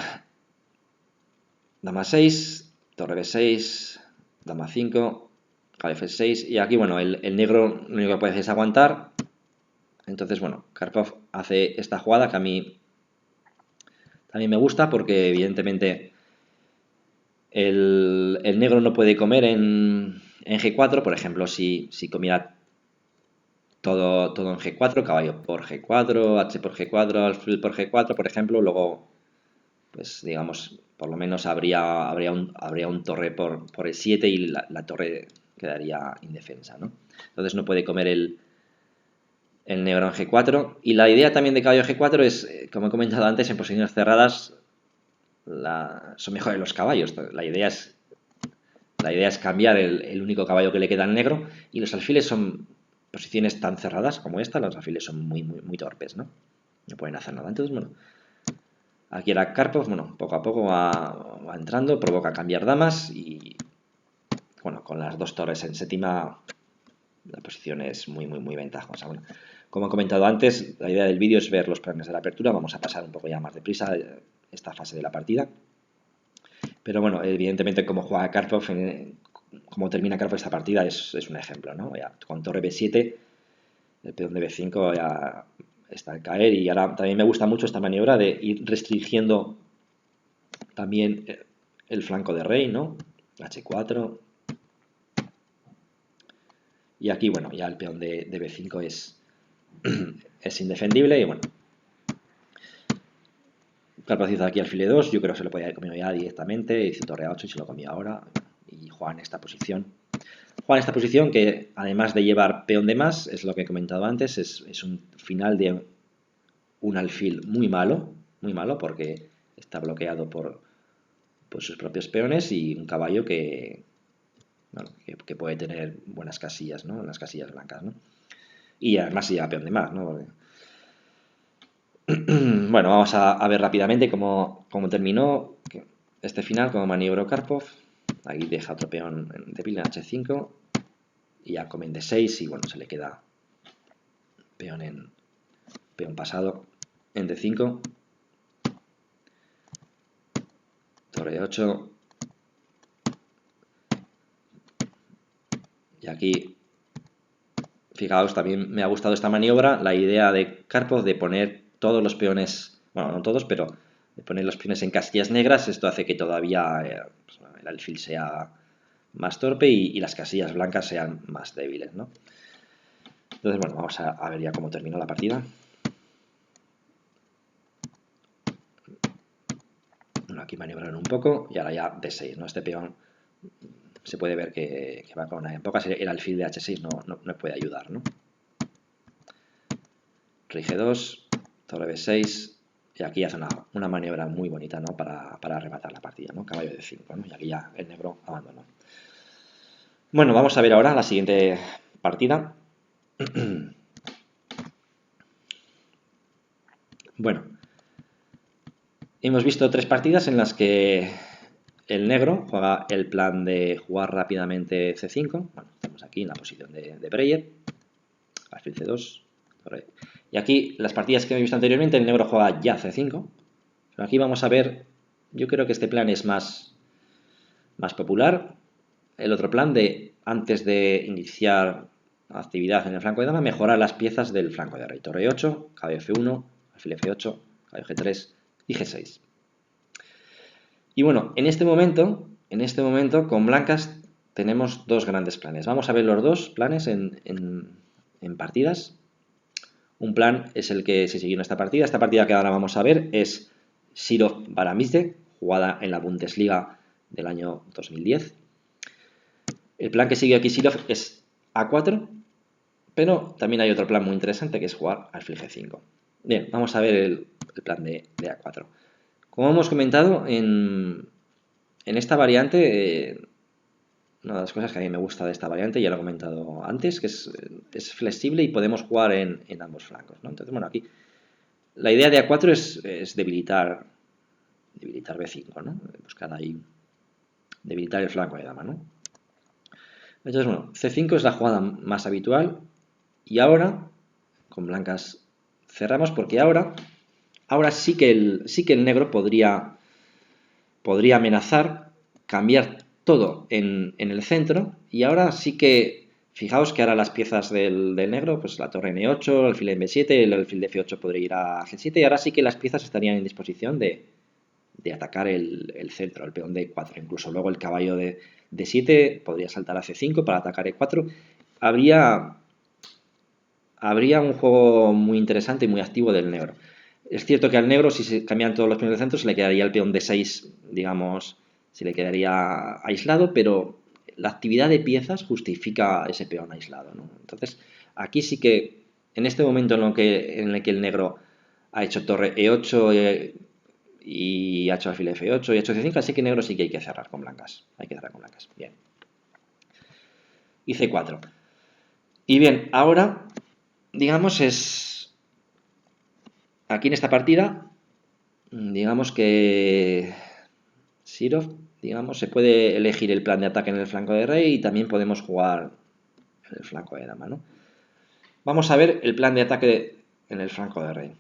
dama 6, torre B6, dama 5, caballo F6. Y aquí, bueno, el negro lo único que puede hacer es aguantar. Entonces, bueno, Karpov hace esta jugada que a mí también me gusta porque evidentemente el negro no puede comer en G4. Por ejemplo, si comiera todo en G4, caballo por G4, H por G4, alfil por G4, por ejemplo, luego, pues digamos, por lo menos habría un torre por E7 y la torre quedaría indefensa, ¿no? Entonces no puede comer el negro en G4. Y la idea también de caballo G4 es, como he comentado antes, en posiciones cerradas son mejores los caballos. La idea es cambiar el único caballo que le queda al negro, y los alfiles son posiciones tan cerradas como esta, los alfiles son muy, muy, muy torpes, ¿no? No pueden hacer nada. Entonces, bueno, aquí era Karpov, bueno, poco a poco va entrando, provoca cambiar damas y, bueno, con las dos torres en séptima, la posición es muy, muy, muy ventajosa. Bueno, como he comentado antes, la idea del vídeo es ver los planes de la apertura. Vamos a pasar un poco ya más deprisa esta fase de la partida. Pero bueno, evidentemente como juega Karpov, como termina Karpov esta partida es un ejemplo, ¿no? Ya, con torre B7, el peón de B5 ya está al caer, y ahora también me gusta mucho esta maniobra de ir restringiendo También el flanco de rey, ¿no? H4. Y aquí, bueno, ya el peón de B5 es indefendible y bueno. Carpaz hizo aquí alfil E2, yo creo que se lo podía haber comido ya directamente, hizo torre A8 y se lo comió ahora. Y juega en esta posición. Juega en esta posición que, además de llevar peón de más, es lo que he comentado antes, es un final de un alfil muy malo porque está bloqueado por sus propios peones y un caballo que, bueno, que puede tener buenas casillas, ¿no? En las casillas blancas, ¿no? Y además si lleva peón de más, ¿no? Porque... Bueno, vamos a ver rápidamente cómo terminó este final, cómo maniobró Karpov. Ahí deja otro peón de pila en H5 y ya come en D6 y bueno, se le queda peón pasado en D5, torre 8 y aquí, fijaos, también me ha gustado esta maniobra, la idea de Karpov de poner todos los peones, bueno, no todos, pero de poner los peones en casillas negras. Esto hace que todavía el alfil sea más torpe y las casillas blancas sean más débiles, ¿no? Entonces, bueno, vamos a ver ya cómo terminó la partida. Bueno, aquí maniobraron un poco y ahora ya D6, ¿no? Este peón se puede ver que va con una época. El alfil de H6 no puede ayudar, ¿no? Rey G2, torre B6 y aquí hace una maniobra muy bonita, ¿no? Para arrebatar la partida, ¿no? Caballo de 5, ¿no? Y aquí ya el negro abandonó. Bueno, vamos a ver ahora la siguiente partida. Bueno, hemos visto 3 partidas en las que el negro juega el plan de jugar rápidamente C5. Bueno, estamos aquí en la posición de Breyer. Alfil C2. Torre. Y aquí, las partidas que hemos visto anteriormente, el negro juega ya C5. Pero aquí vamos a ver, yo creo que este plan es más popular. El otro plan de, antes de iniciar actividad en el flanco de dama, mejorar las piezas del flanco de rey. Torre 8, caballo F1, alfil F8, caballo G3 y G6. Y bueno, en este momento, con blancas tenemos dos grandes planes. Vamos a ver los dos planes en partidas. Un plan es el que se siguió en esta partida. Esta partida que ahora vamos a ver es Sirov-Baramizde, jugada en la Bundesliga del año 2010. El plan que sigue aquí Sirov es A4, pero también hay otro plan muy interesante que es jugar alfil G5. Bien, vamos a ver el plan de A4. Como hemos comentado, en esta variante, una de las cosas que a mí me gusta de esta variante, ya lo he comentado antes, que es flexible y podemos jugar en ambos flancos, ¿no? Entonces, bueno, aquí la idea de A4 es debilitar B5, ¿no? Buscar ahí, debilitar el flanco de dama, ¿no? Entonces, bueno, C5 es la jugada más habitual y ahora, con blancas cerramos porque ahora sí que el negro podría amenazar, cambiar todo en el centro y ahora sí que, fijaos que ahora las piezas del negro, pues la torre N8, el alfil en B7, el alfil de F8 podría ir a G7 y ahora sí que las piezas estarían en disposición de atacar el centro, el peón de E4, incluso luego el caballo de D7 podría saltar a C5 para atacar E4. Habría un juego muy interesante y muy activo del negro. Es cierto que al negro, si se cambian todos los peones del centro, se le quedaría el peón D6, digamos, se le quedaría aislado, pero la actividad de piezas justifica ese peón aislado, ¿no? Entonces, aquí sí que, en este momento en el que el negro ha hecho torre E8 y ha hecho alfil F8 y ha hecho C5, así que negro sí que hay que cerrar con blancas. Hay que cerrar con blancas. Bien. Y C4. Y bien, ahora, digamos, aquí en esta partida, digamos que Sirov, digamos, se puede elegir el plan de ataque en el flanco de rey y también podemos jugar en el flanco de dama, ¿no? Vamos a ver el plan de ataque en el flanco de rey.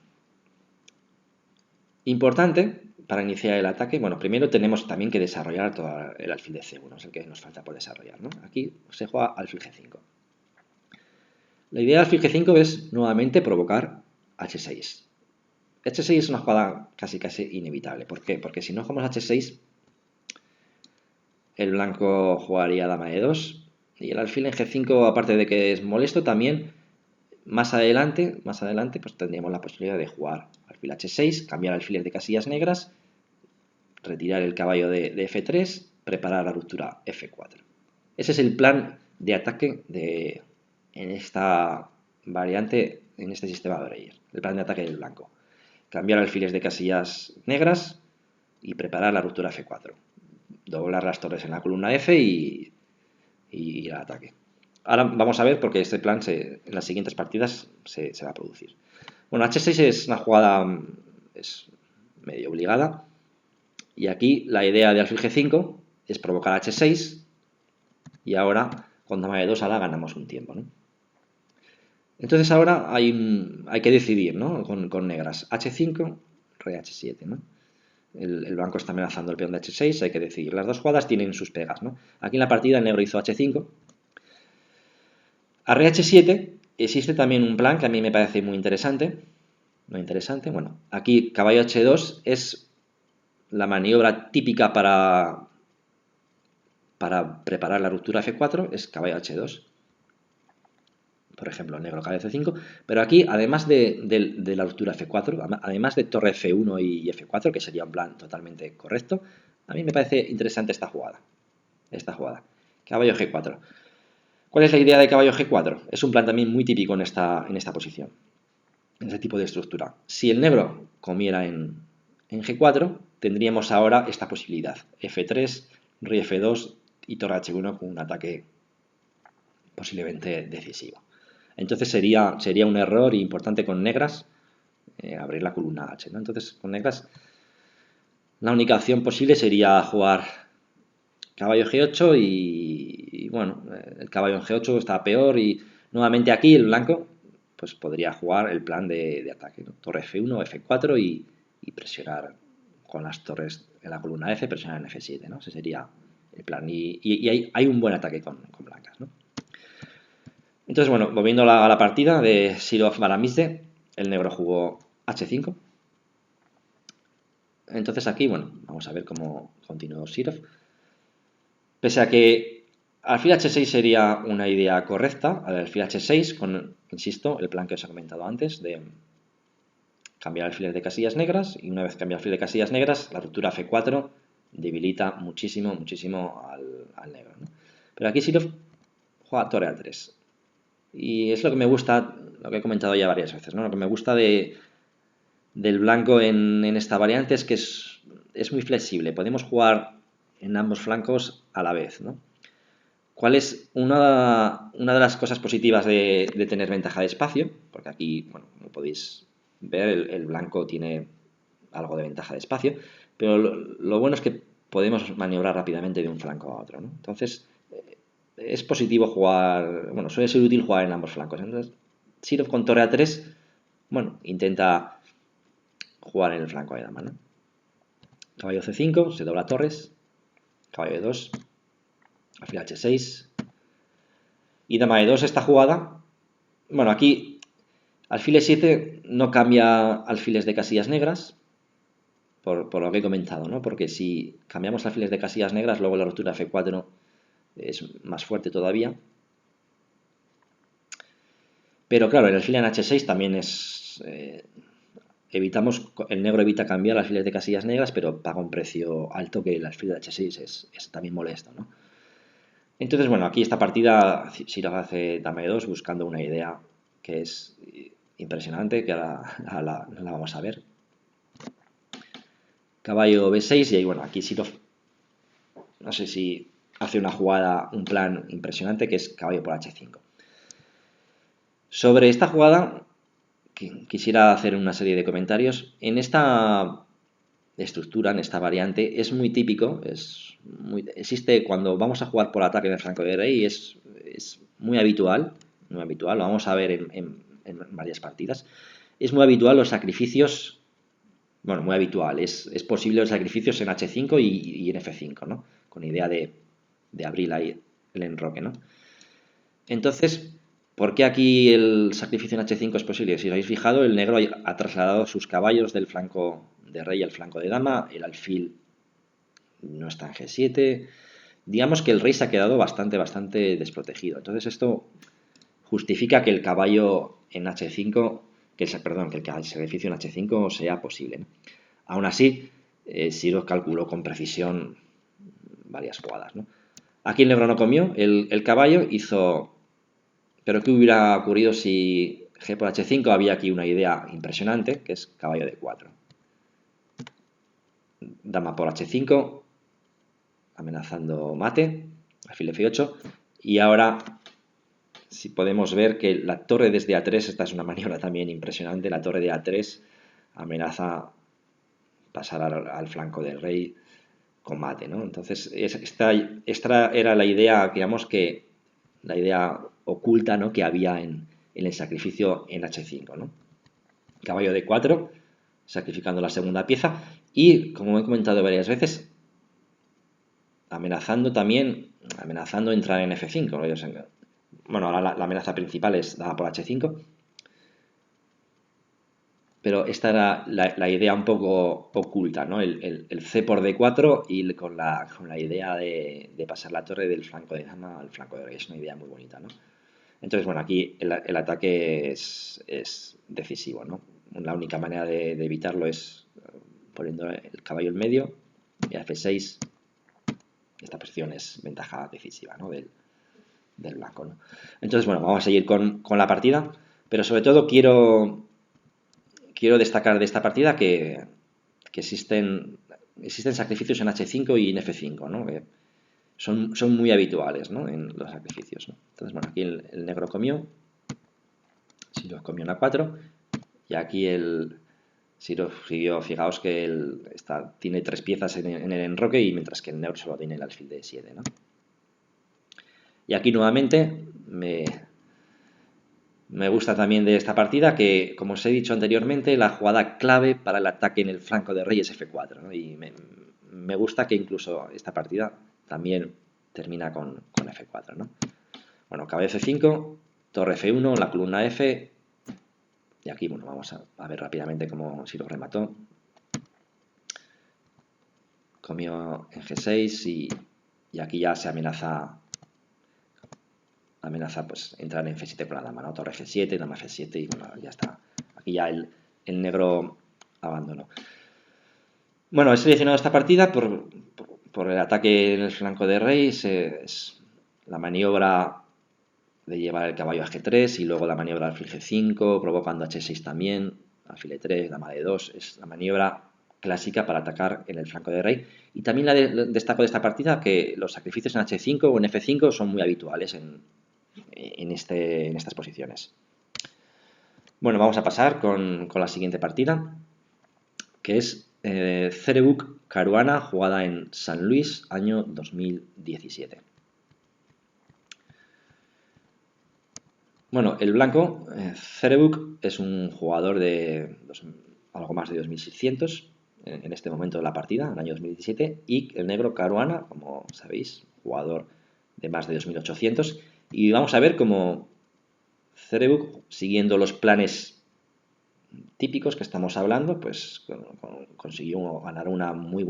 Importante para iniciar el ataque, bueno, primero tenemos también que desarrollar todo el alfil de C1, es el que nos falta por desarrollar, ¿no? Aquí se juega alfil G5. La idea del alfil G5 es nuevamente provocar H6. H6 es una jugada casi inevitable. ¿Por qué? Porque si no jugamos H6, el blanco jugaría dama de 2 y el alfil en G5, aparte de que es molesto, también más adelante, pues tendríamos la posibilidad de jugar alfil H6, cambiar alfiles de casillas negras, retirar el caballo de F3, preparar la ruptura F4. Ese es el plan de ataque en esta variante, en este sistema de Breyer. El plan de ataque del blanco. Cambiar alfiles de casillas negras y preparar la ruptura F4. Doblar las torres en la columna F y ir al ataque. Ahora vamos a ver porque este plan en las siguientes partidas se va a producir. Bueno, H6 es una jugada es medio obligada. Y aquí la idea de alfil G5 es provocar H6 y ahora con dama de 2 ahora ganamos un tiempo, ¿no? Entonces ahora hay que decidir, ¿no? Con negras. H5, rey H7, ¿no? El blanco está amenazando el peón de H6, hay que decidir. Las dos jugadas tienen sus pegas, ¿no? Aquí en la partida el negro hizo H5. A rey H7 existe también un plan que a mí me parece muy interesante. Muy interesante. Bueno, aquí caballo H2 es la maniobra típica para preparar la ruptura F4, es caballo H2. Por ejemplo, negro caballo F5. Pero aquí, además de la ruptura F4, además de torre F1 y F4, que sería un plan totalmente correcto, a mí me parece interesante esta jugada. Caballo G4. ¿Cuál es la idea de caballo G4? Es un plan también muy típico en esta posición, en este tipo de estructura. Si el negro comiera en G4, tendríamos ahora esta posibilidad. F3, rey F2 y torre H1 con un ataque posiblemente decisivo. Entonces sería un error importante con negras abrir la columna H, ¿no? Entonces con negras la única opción posible sería jugar caballo G8 y bueno, el caballo en G8 está peor y nuevamente aquí el blanco pues podría jugar el plan de ataque, ¿no? Torre F1, F4 y presionar con las torres en la columna F, presionar en F7, ¿no? Ese sería el plan y hay un buen ataque con blancas, ¿no? Entonces, bueno, volviendo a la partida de Sirov-Baramizde, el negro jugó H5. Entonces aquí, bueno, vamos a ver cómo continuó Sirov. Pese a que alfil H6 sería una idea correcta, alfil H6 con, insisto, el plan que os he comentado antes de cambiar alfiles de casillas negras y una vez cambiado alfil de casillas negras, la ruptura F4 debilita muchísimo al negro, ¿no? Pero aquí Sirov juega torre A3. Y es lo que me gusta, lo que he comentado ya varias veces, ¿no? Lo que me gusta del blanco en esta variante es que es muy flexible. Podemos jugar en ambos flancos a la vez, ¿no? ¿Cuál es una de las cosas positivas de tener ventaja de espacio? Porque aquí, bueno, como podéis ver, el blanco tiene algo de ventaja de espacio, pero lo bueno es que podemos maniobrar rápidamente de un flanco a otro, ¿no? Entonces, es positivo jugar, bueno, suele ser útil jugar en ambos flancos. Entonces, Sirov con torre A3, bueno, intenta jugar en el flanco de dama, ¿no? Caballo C5, se dobla torres, caballo E2, alfil H6 y dama E2 esta jugada. Bueno, aquí alfil E7 no cambia alfiles de casillas negras, por lo que he comentado, ¿no? Porque si cambiamos alfiles de casillas negras, luego la ruptura F4 es más fuerte todavía. Pero claro, el alfil en H6 también es... el negro evita cambiar alfiles de casillas negras, pero paga un precio alto que el alfil de H6 es también molesto, ¿no? Entonces, bueno, aquí esta partida Sirov hace dama E2 buscando una idea que es impresionante, que ahora la vamos a ver. Caballo B6 y ahí, bueno, aquí Sirov, no sé si hace una jugada, un plan impresionante que es caballo por H5. Sobre esta jugada, quisiera hacer una serie de comentarios. En esta estructura, en esta variante, es muy típico, existe cuando vamos a jugar por ataque en el flanco de rey, es muy habitual, lo vamos a ver en varias partidas, es muy habitual los sacrificios, bueno, muy habitual, es posible los sacrificios en H5 y en F5, ¿no? Con idea de abrir ahí el enroque, ¿no? Entonces, ¿Por qué aquí el sacrificio en H5 es posible? Si os habéis fijado, el negro ha trasladado sus caballos del flanco de rey al flanco de dama, el alfil no está en G7. Digamos que el rey se ha quedado bastante desprotegido. Entonces esto justifica que el caballo en H5, perdón, que el sacrificio en H5 sea posible, ¿no? Aún así, Siro calculó con precisión varias jugadas, ¿no? Aquí el negro no comió, el caballo hizo... Pero ¿qué hubiera ocurrido si G por H5? Había aquí una idea impresionante, que es caballo de 4. Dama por H5, amenazando mate, alfil F8, y ahora si podemos ver que la torre desde A3, esta es una maniobra también impresionante, la torre de A3 amenaza pasar al flanco del rey con mate, ¿no? Entonces esta era la idea, digamos que la idea oculta, ¿no?, que había en el sacrificio en H5, ¿no? Caballo de 4, sacrificando la segunda pieza y, como he comentado varias veces, amenazando entrar en F5, ¿no? Bueno, la amenaza principal es dama por H5, pero esta era la idea un poco oculta, ¿no? El C por D4 y con la idea de pasar la torre del flanco de dama al flanco de rey. Es una idea muy bonita, ¿no? Entonces, bueno, aquí el ataque es decisivo, ¿no? La única manera de evitarlo es poniendo el caballo en medio y a F6. Esta posición es ventaja decisiva, ¿no?, del blanco, ¿no? Entonces, bueno, vamos a seguir con la partida, pero sobre todo quiero destacar de esta partida que existen sacrificios en H5 y en F5, ¿no? Que son muy habituales, ¿no?, en los sacrificios, ¿no? Entonces, bueno, aquí el negro comió, Siro comió en A4, y aquí Siro siguió, fijaos que tiene 3 piezas en el enroque, y mientras que el negro solo tiene el alfil de 7, ¿no? Y aquí nuevamente me gusta también de esta partida que, como os he dicho anteriormente, la jugada clave para el ataque en el flanco de rey es F4, ¿no? Y me gusta que incluso esta partida también termina con F4, ¿no? Bueno, caballo F5, torre F1, la columna F, y aquí, bueno, vamos a ver rápidamente cómo Siro remató. Comió en G6 y aquí ya se amenaza pues entrar en F7 con la dama, ¿no? Torre F7, dama F7 y bueno, ya está. Aquí ya el negro abandonó. Bueno, he seleccionado esta partida por el ataque en el flanco de rey. Es la maniobra de llevar el caballo a G3 y luego la maniobra alfil G5, provocando H6 también, alfil E3, dama D2. Es la maniobra clásica para atacar en el flanco de rey. Y también destaco de esta partida que los sacrificios en H5 o en F5 son muy habituales en estas posiciones. Bueno, vamos a pasar con la siguiente partida, que es Cerebuk Caruana, jugada en San Luis, año 2017. Bueno, el blanco, Cerebuk, es un jugador de algo más de 2600 en este momento de la partida, en el año 2017, y el negro Caruana, como sabéis, jugador de más de 2800, y vamos a ver cómo Cerebuk, siguiendo los planes típicos que estamos hablando, pues consiguió ganar una muy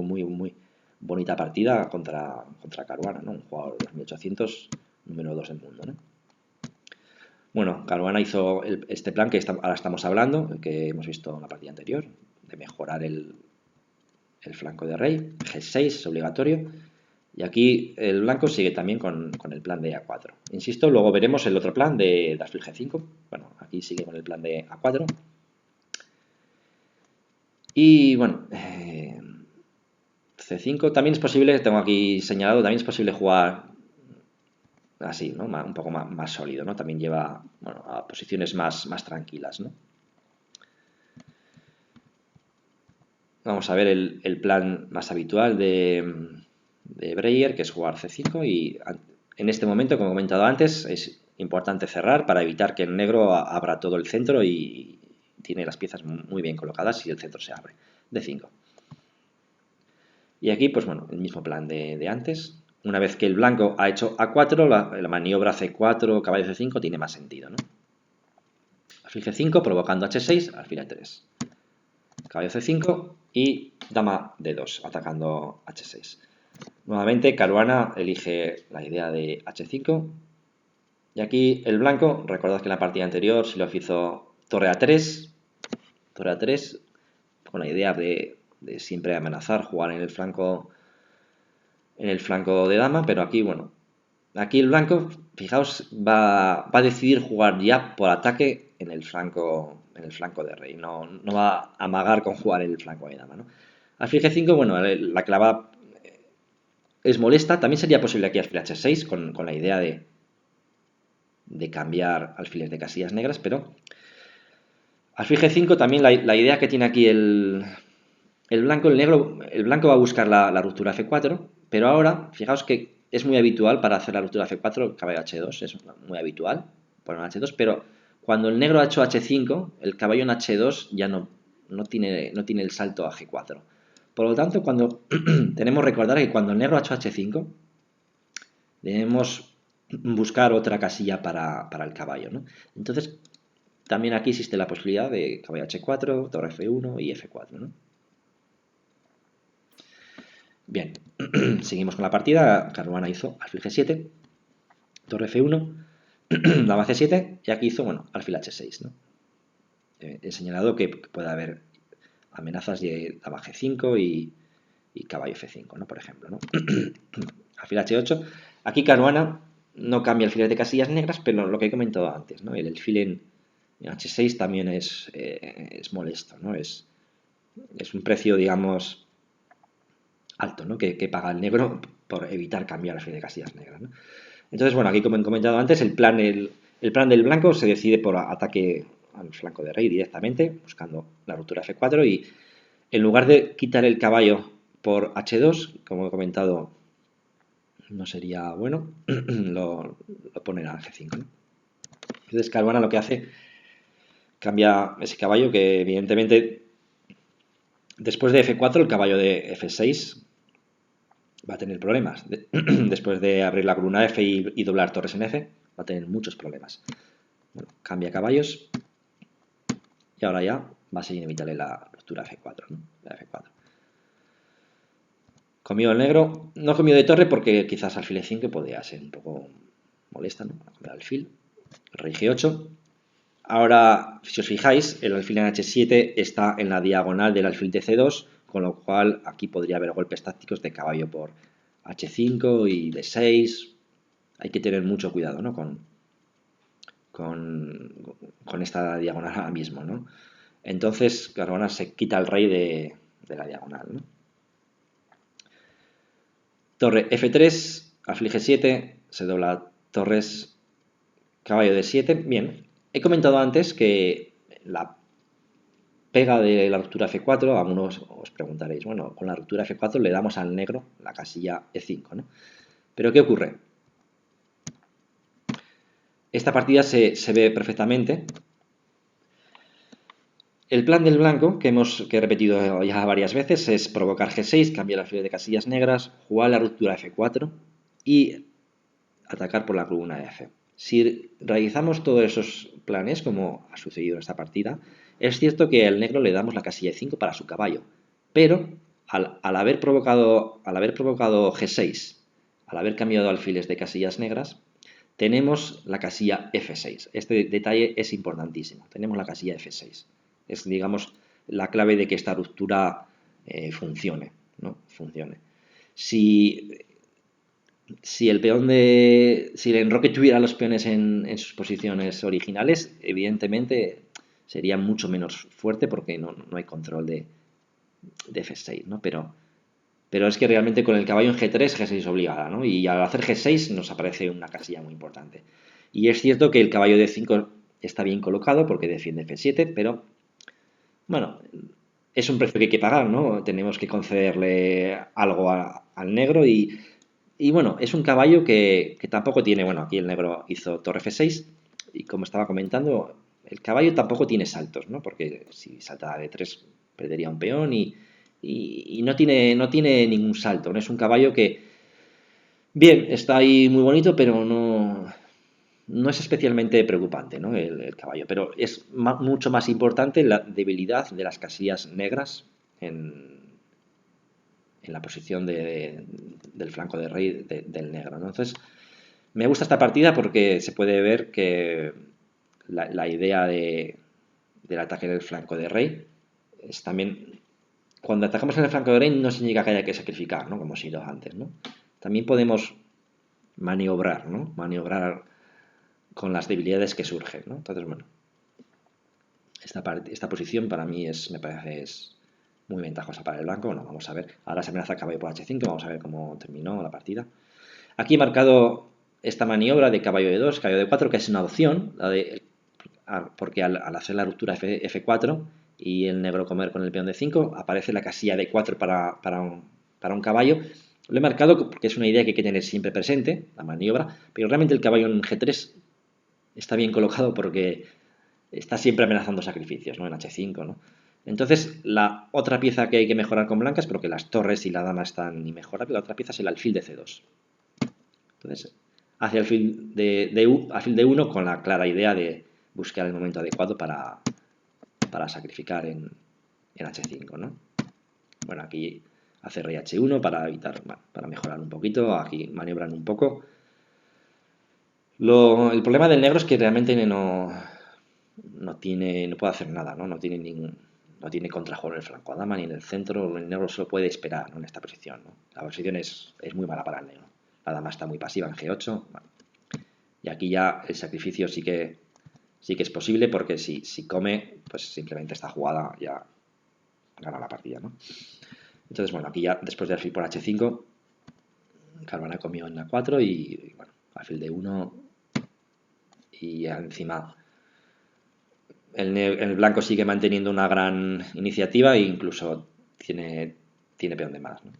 bonita partida contra Caruana, ¿no? Un jugador de 2800, número 2 del mundo, ¿no? Bueno, Caruana hizo este plan que ahora estamos hablando, el que hemos visto en la partida anterior, de mejorar el flanco de rey, G6 es obligatorio, y aquí el blanco sigue también con el plan de A4. Insisto, luego veremos el otro plan de alfil G5. Bueno, aquí sigue con el plan de A4. Y bueno, C5 también es posible, tengo aquí señalado, también es posible jugar así, ¿no? Un poco más sólido, ¿no? También lleva, bueno, a posiciones más tranquilas, ¿no? Vamos a ver el plan más habitual de Breyer, que es jugar C5, y en este momento, como he comentado antes, es importante cerrar para evitar que el negro abra todo el centro y tiene las piezas muy bien colocadas y el centro se abre. D5. Y aquí, pues bueno, el mismo plan de antes, una vez que el blanco ha hecho A4, la maniobra C4, caballo C5 tiene más sentido, ¿no? Alfil G5 provocando H6, alfil E3. Caballo C5 y dama D2 atacando H6. Nuevamente Caruana elige la idea de H5 y aquí el blanco, recordad que en la partida anterior Silov hizo torre A3 con la idea de siempre amenazar, jugar en el flanco de dama, pero aquí, bueno, aquí el blanco, fijaos, va a decidir jugar ya por ataque en el flanco de rey, no va a amagar con jugar en el flanco de dama, ¿no? Alfil G5, bueno, la clavada es molesta, también sería posible aquí alfil H6 con la idea de cambiar alfiles de casillas negras, pero alfil G5 también la idea que tiene aquí el blanco, el blanco va a buscar la ruptura F4, pero ahora, fijaos que es muy habitual para hacer la ruptura F4, caballo H2, es muy habitual poner H2, pero cuando el negro ha hecho H5, el caballo en H2 ya no tiene el salto a G4. Por lo tanto, cuando tenemos que recordar que cuando el negro ha hecho H5, debemos buscar otra casilla para el caballo, ¿no? Entonces, también aquí existe la posibilidad de caballo H4, torre F1 y F4, ¿no? Bien, seguimos con la partida. Caruana hizo alfil G7, torre F1, dama C7 y aquí hizo, bueno, alfil H6, ¿no? He señalado que puede haber amenazas de dama G5 y caballo F5, ¿no? Por ejemplo, ¿no? Alfil H8. Aquí Caruana no cambia alfiles de casillas negras, pero lo que he comentado antes, ¿no? El alfil en H6 también es molesto, ¿no? Es un precio, digamos, alto, ¿no? que paga el negro por evitar cambiar alfil de casillas negras, ¿no? Entonces, bueno, aquí como he comentado antes, el plan del blanco se decide por ataque al flanco de rey directamente, buscando la ruptura F4 y en lugar de quitar el caballo por H2, como he comentado, no sería bueno, lo ponen a G5, ¿no? Entonces Caruana lo que hace, cambia ese caballo que evidentemente después de F4 el caballo de F6 va a tener problemas. Después de abrir la columna F y doblar torres en F, va a tener muchos problemas. Bueno, cambia caballos y ahora ya va a ser inevitable la ruptura F4, ¿no? La F4. Comió el negro, no comió de torre porque quizás alfil E5 podría ser un poco molesta, ¿no? A comer alfil. Rey G8. Ahora, si os fijáis, el alfil en H7 está en la diagonal del alfil de C2, con lo cual aquí podría haber golpes tácticos de caballo por H5 y D6. Hay que tener mucho cuidado, ¿no? con esta diagonal ahora mismo, ¿no? Entonces, Caruana se quita el rey de la diagonal, ¿no? Torre F3, alfil G7, se dobla torres, caballo D7. Bien, he comentado antes que la pega de la ruptura F4, algunos os preguntaréis, bueno, con la ruptura F4 le damos al negro la casilla E5, ¿no? Pero ¿qué ocurre? Esta partida se ve perfectamente. El plan del blanco, que he repetido ya varias veces, es provocar G6, cambiar el alfil de casillas negras, jugar la ruptura F4 y atacar por la columna F. Si realizamos todos esos planes, como ha sucedido en esta partida, es cierto que al negro le damos la casilla E5 para su caballo, pero al haber provocado G6, al haber cambiado alfiles de casillas negras, tenemos la casilla F6. Este detalle es importantísimo. Tenemos la casilla F6. Es, digamos, la clave de que esta ruptura funcione, ¿no? Si el enroque tuviera los peones en sus posiciones originales, evidentemente sería mucho menos fuerte porque no hay control de F6, ¿no? Pero es que realmente con el caballo en G3, G6 obligada, ¿no? Y al hacer G6 nos aparece una casilla muy importante. Y es cierto que el caballo de 5 está bien colocado porque defiende F7, pero bueno, es un precio que hay que pagar, ¿no? Tenemos que concederle algo al negro y bueno, es un caballo que tampoco tiene, bueno, aquí el negro hizo torre F6 y como estaba comentando, el caballo tampoco tiene saltos, ¿no? Porque si salta de 3 perdería un peón y no tiene ningún salto, ¿no? Es un caballo que Bien, está ahí muy bonito, pero no es especialmente preocupante, ¿no? El caballo, pero es mucho más importante la debilidad de las casillas negras en, en la posición del flanco de rey del negro, ¿no? Entonces, me gusta esta partida porque se puede ver que la idea del ataque en el flanco de rey es también, cuando atacamos en el flanco de rey no significa que haya que sacrificar, ¿no? Como he sido antes, ¿no? También podemos maniobrar, ¿no? Maniobrar con las debilidades que surgen, ¿no? Entonces, bueno, esta posición para mí me parece es muy ventajosa para el blanco. Bueno, vamos a ver. Ahora se amenaza el caballo por H5, vamos a ver cómo terminó la partida. Aquí he marcado esta maniobra de caballo de 2, caballo de 4, que es una opción, porque al hacer la ruptura F4 y el negro comer con el peón de 5, aparece la casilla de 4 para un caballo. Lo he marcado porque es una idea que hay que tener siempre presente, la maniobra, pero realmente el caballo en G3 está bien colocado porque está siempre amenazando sacrificios, ¿no? En H5, ¿no? Entonces, la otra pieza que hay que mejorar con blancas, porque las torres y la dama están inmejorables, la otra pieza es el alfil de C2. Entonces, hacia alfil de 1 con la clara idea de buscar el momento adecuado para sacrificar en H5, ¿no? Bueno, aquí hace rey H1 para evitar, bueno, para mejorar un poquito, aquí maniobran un poco. El problema del negro es que realmente no puede hacer nada, ¿no? No tiene contrajuego en el flanco a dama ni en el centro, el negro solo puede esperar, ¿no? En esta posición, ¿no? La posición es muy mala para el negro. La dama está muy pasiva en G8, bueno, y aquí ya el sacrificio sí que es posible porque si come, pues simplemente esta jugada ya gana la partida, ¿no? Entonces, bueno, aquí ya después de alfil por H5, Caruana comió en la 4 y bueno, alfil de 1 y encima el blanco sigue manteniendo una gran iniciativa e incluso tiene peón de más, ¿no?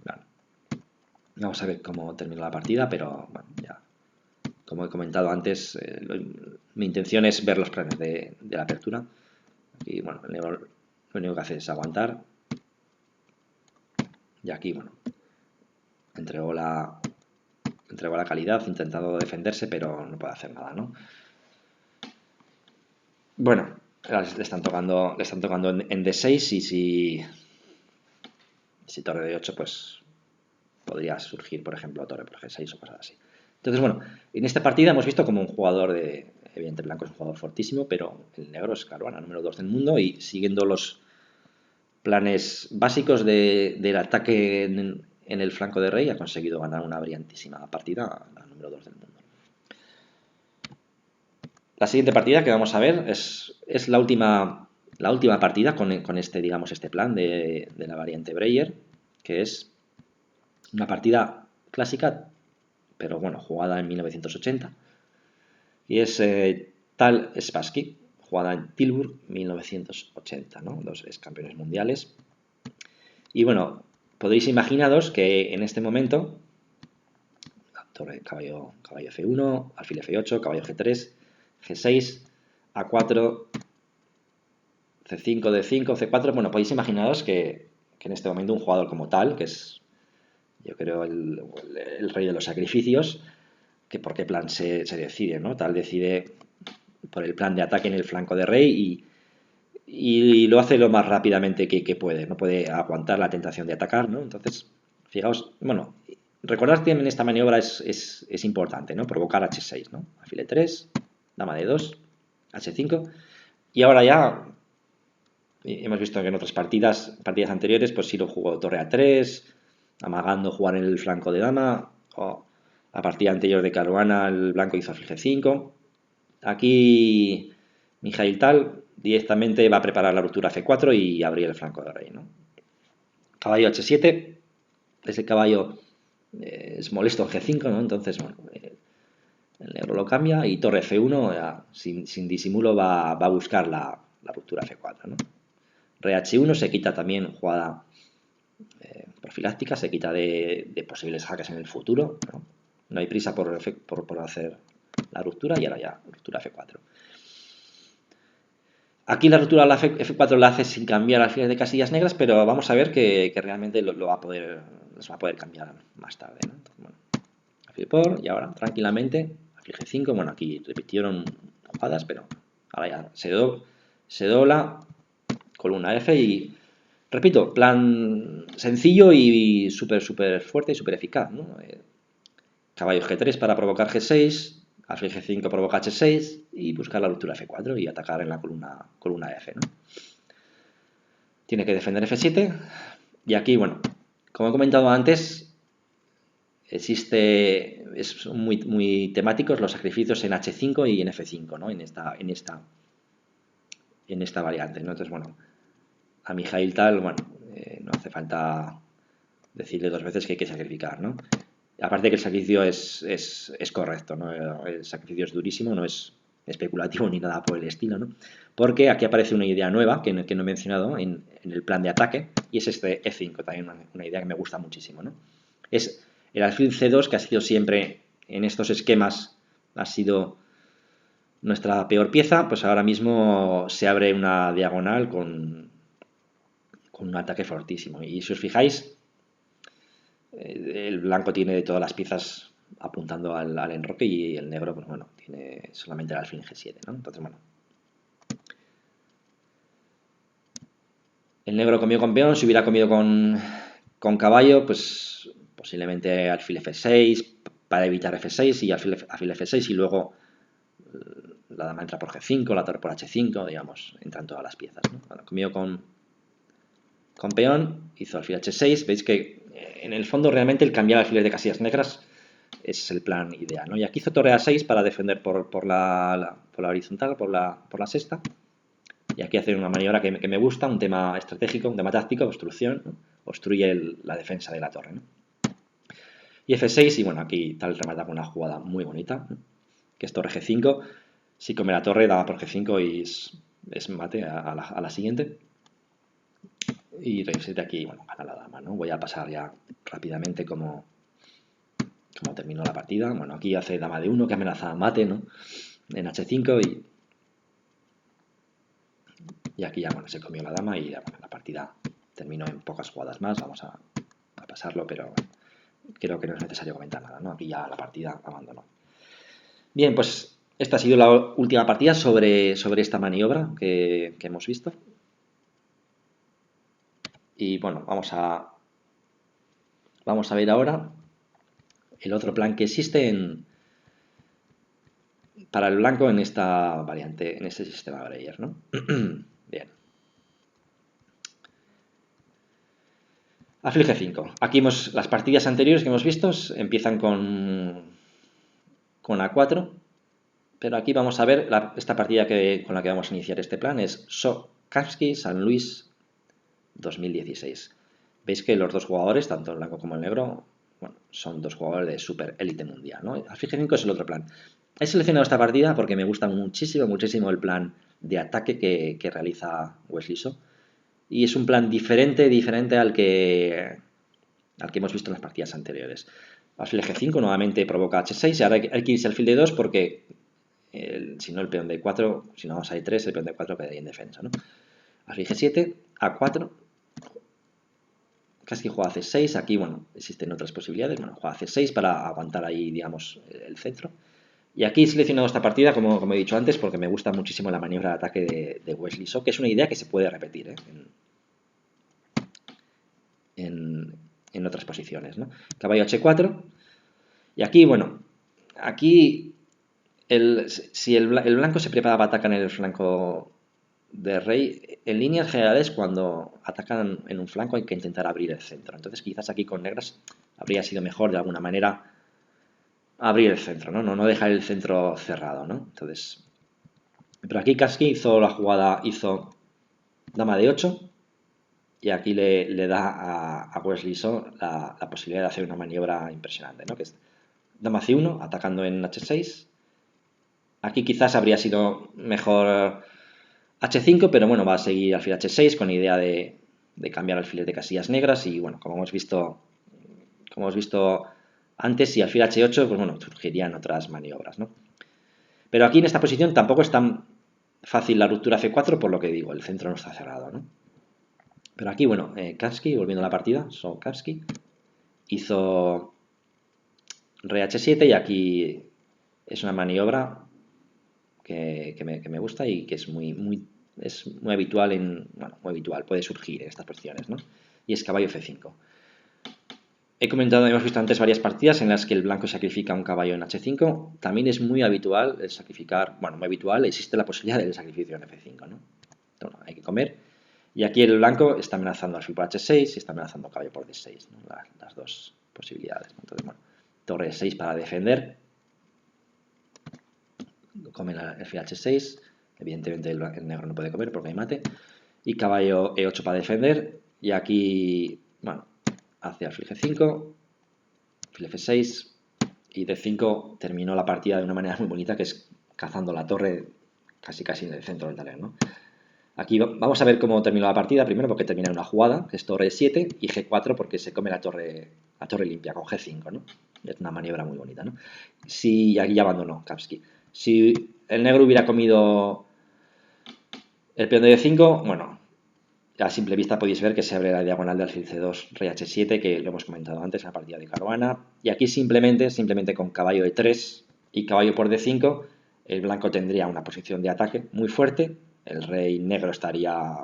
Bueno, vamos a ver cómo termina la partida, pero bueno, ya como he comentado antes, mi intención es ver los planes de la apertura. Aquí, bueno, lo único que hace es aguantar. Y aquí, bueno, entregó la calidad, intentando defenderse, pero no puede hacer nada, ¿no? Bueno, le están tocando en D6 y si torre de 8, pues podría surgir, por ejemplo, torre por G6 o cosas así. Entonces, bueno, en esta partida hemos visto como un jugador evidente blanco es un jugador fortísimo, pero el negro es Caruana, número 2 del mundo, y siguiendo los planes básicos del ataque en el flanco de rey ha conseguido ganar una brillantísima partida, la número 2 del mundo. La siguiente partida que vamos a ver es la última partida con este, digamos, este plan de la variante Breyer, que es una partida clásica, pero bueno, jugada en 1980, y es Tal Spassky, jugada en Tilburg 1980, ¿no? Dos ex campeones mundiales. Y bueno, podéis imaginaros que en este momento, caballo F1, alfil F8, caballo G3, G6, A4, C5, D5, C4, bueno, podéis imaginaros que en este momento un jugador como Tal, que es, yo creo, el rey de los sacrificios, que por qué plan se decide, ¿no? Tal decide por el plan de ataque en el flanco de rey y lo hace lo más rápidamente que puede, no puede aguantar la tentación de atacar, ¿no? Entonces, fijaos, bueno, recordad que en esta maniobra es importante, ¿no? Provocar H6, ¿no? Alfil 3, dama de 2, H5, y ahora ya hemos visto que en otras partidas anteriores, pues sí lo jugó torre A3, amagando jugar en el flanco de dama, o la partida anterior de Caruana el blanco hizo alfil G5. Aquí Mijail Tal directamente va a preparar la ruptura F4 y abrir el flanco de rey, ¿no? Caballo H7, ese caballo es molesto en G5, ¿no? Entonces, bueno, el negro lo cambia y torre F1 sin disimulo va a buscar la ruptura F4, ¿no? Rey H1 se quita también jugada profiláctica, se quita de posibles jaques en el futuro, ¿no? No hay prisa por hacer la ruptura y ahora ya ruptura F4. Aquí la ruptura de la F4 la hace sin cambiar alfiles de casillas negras, pero vamos a ver que realmente los va a poder cambiar más tarde, ¿no? Entonces, bueno, alfil por, y ahora tranquilamente, alfil G5, bueno, aquí repitieron jugadas, pero ahora ya se dobla, columna F y, repito, plan sencillo y súper fuerte y súper eficaz, ¿no? Caballo G3 para provocar G6, alfil G5 provoca H6 y buscar la ruptura F4 y atacar en la columna F, ¿no? Tiene que defender F7 y aquí, bueno, como he comentado antes, son muy temáticos los sacrificios en H5 y en F5, ¿no? En esta variante, ¿no? Entonces, bueno, a Mijail Tal, bueno, no hace falta decirle dos veces que hay que sacrificar, ¿no? Aparte que el sacrificio es correcto, ¿no? El sacrificio es durísimo, no es especulativo ni nada por el estilo, ¿no? Porque aquí aparece una idea nueva que no he mencionado en el plan de ataque y es este E5, también una idea que me gusta muchísimo, ¿no? Es el alfil C2 que ha sido siempre en estos esquemas ha sido nuestra peor pieza, pues ahora mismo se abre una diagonal con un ataque fortísimo y si os fijáis el blanco tiene todas las piezas apuntando al enroque y el negro, pues bueno, tiene solamente el alfil G7, ¿no? Entonces, bueno. El negro comió con peón, si hubiera comido con caballo, pues posiblemente alfil F6 para evitar F6 y alfil F6 y luego la dama entra por G5, la torre por H5, digamos, entran todas las piezas, ¿no? Bueno, comió con peón, hizo alfil H6, veis que en el fondo realmente el cambiar alfiles de casillas negras es el plan ideal, ¿no? Y aquí hizo torre A6 para defender por la horizontal, por la sexta. Y aquí hace una maniobra que me gusta, un tema estratégico, un tema táctico, obstrucción, ¿no? Obstruye la defensa de la torre, ¿no? Y F6, y bueno, aquí Tal remata con una jugada muy bonita, ¿no? Que es torre G5. Si come la torre, da por G5 y es mate a la siguiente. Y rey 7 aquí, bueno, gana la dama, ¿no? Voy a pasar ya rápidamente como terminó la partida. Bueno, aquí hace dama de 1 que amenaza mate, ¿no? En H5 y aquí ya, bueno, se comió la dama y ya, bueno, la partida terminó en pocas jugadas más. Vamos a pasarlo, pero creo que no es necesario comentar nada, ¿no? Aquí ya la partida abandonó. Bien, pues esta ha sido la última partida sobre esta maniobra que hemos visto. Y bueno, vamos a ver ahora el otro plan que existe para el blanco en esta variante, en este sistema Breyer, ¿no? Bien. Alfil G5. Aquí las partidas anteriores que hemos visto empiezan con A4, pero aquí vamos a ver esta partida con la que vamos a iniciar este plan es Sokavsky San Luis 2016. Veis que los dos jugadores, tanto el blanco como el negro, bueno, son dos jugadores de super élite mundial, ¿no? Alfil G5 es el otro plan. He seleccionado esta partida porque me gusta muchísimo el plan de ataque que realiza Wesley So. Y es un plan diferente al que hemos visto en las partidas anteriores. Alfil G5 nuevamente provoca H6 y ahora hay que irse al alfil de 2 porque si no el peón de 4, si no vamos a E3, el peón de 4 quedaría en defensa, ¿no? Alfil G7, A4, Kasky juega C6, aquí, bueno, existen otras posibilidades, bueno, juega C6 para aguantar ahí, digamos, el centro. Y aquí he seleccionado esta partida, como he dicho antes, porque me gusta muchísimo la maniobra de ataque de Wesley So, que es una idea que se puede repetir, ¿eh? En otras posiciones, ¿no? Caballo H4. Y aquí, bueno, aquí si el blanco se prepara para atacar en el flanco de rey, en líneas generales cuando atacan en un flanco hay que intentar abrir el centro. Entonces quizás aquí con negras habría sido mejor de alguna manera abrir el centro, ¿no? No dejar el centro cerrado, ¿no? Entonces, pero aquí Kasky hizo la jugada, hizo dama de 8 y aquí le da a Wesley So la posibilidad de hacer una maniobra impresionante, ¿no? Que es dama C1 atacando en H6. Aquí quizás habría sido mejor H5, pero bueno, va a seguir alfil H6 con idea de cambiar alfiles de casillas negras y bueno, como hemos visto antes, si alfil H8, pues bueno, surgirían otras maniobras, ¿no? Pero aquí en esta posición tampoco es tan fácil la ruptura F4 por lo que digo, el centro no está cerrado, ¿no? Pero aquí, bueno, Kasky, volviendo a la partida, Kasky hizo rey h7 y aquí es una maniobra que me gusta y que es es muy habitual bueno, muy habitual, puede surgir en estas posiciones, ¿no? Y es caballo f5. He comentado, hemos visto antes varias partidas en las que el blanco sacrifica un caballo en h5. También es muy habitual el sacrificar, bueno, muy habitual, existe la posibilidad del sacrificio en f5, ¿no? Entonces, hay que comer. Y aquí el blanco está amenazando alfil por h6 y está amenazando caballo por d6, ¿no? Las dos posibilidades, ¿no? Entonces, bueno, torre 6 para defender. Come el alfil h6. Evidentemente el negro no puede comer porque hay mate. Y caballo e8 para defender. Y aquí, bueno, hace alfil g5, alfil f6 y d5 terminó la partida de una manera muy bonita, que es cazando la torre casi en el centro del tablero, ¿no? Aquí vamos a ver cómo terminó la partida, primero porque termina en una jugada, que es torre 7, y g4 porque se come la torre limpia con g5, ¿no? Es una maniobra muy bonita, ¿no? Si aquí ya abandonó Kapski. Si el negro hubiera comido el peón de d5, bueno, a simple vista podéis ver que se abre la diagonal de alfil c2, rey h7, que lo hemos comentado antes en la partida de Caruana. Y aquí simplemente con caballo e3 y caballo por d5, el blanco tendría una posición de ataque muy fuerte, el rey negro estaría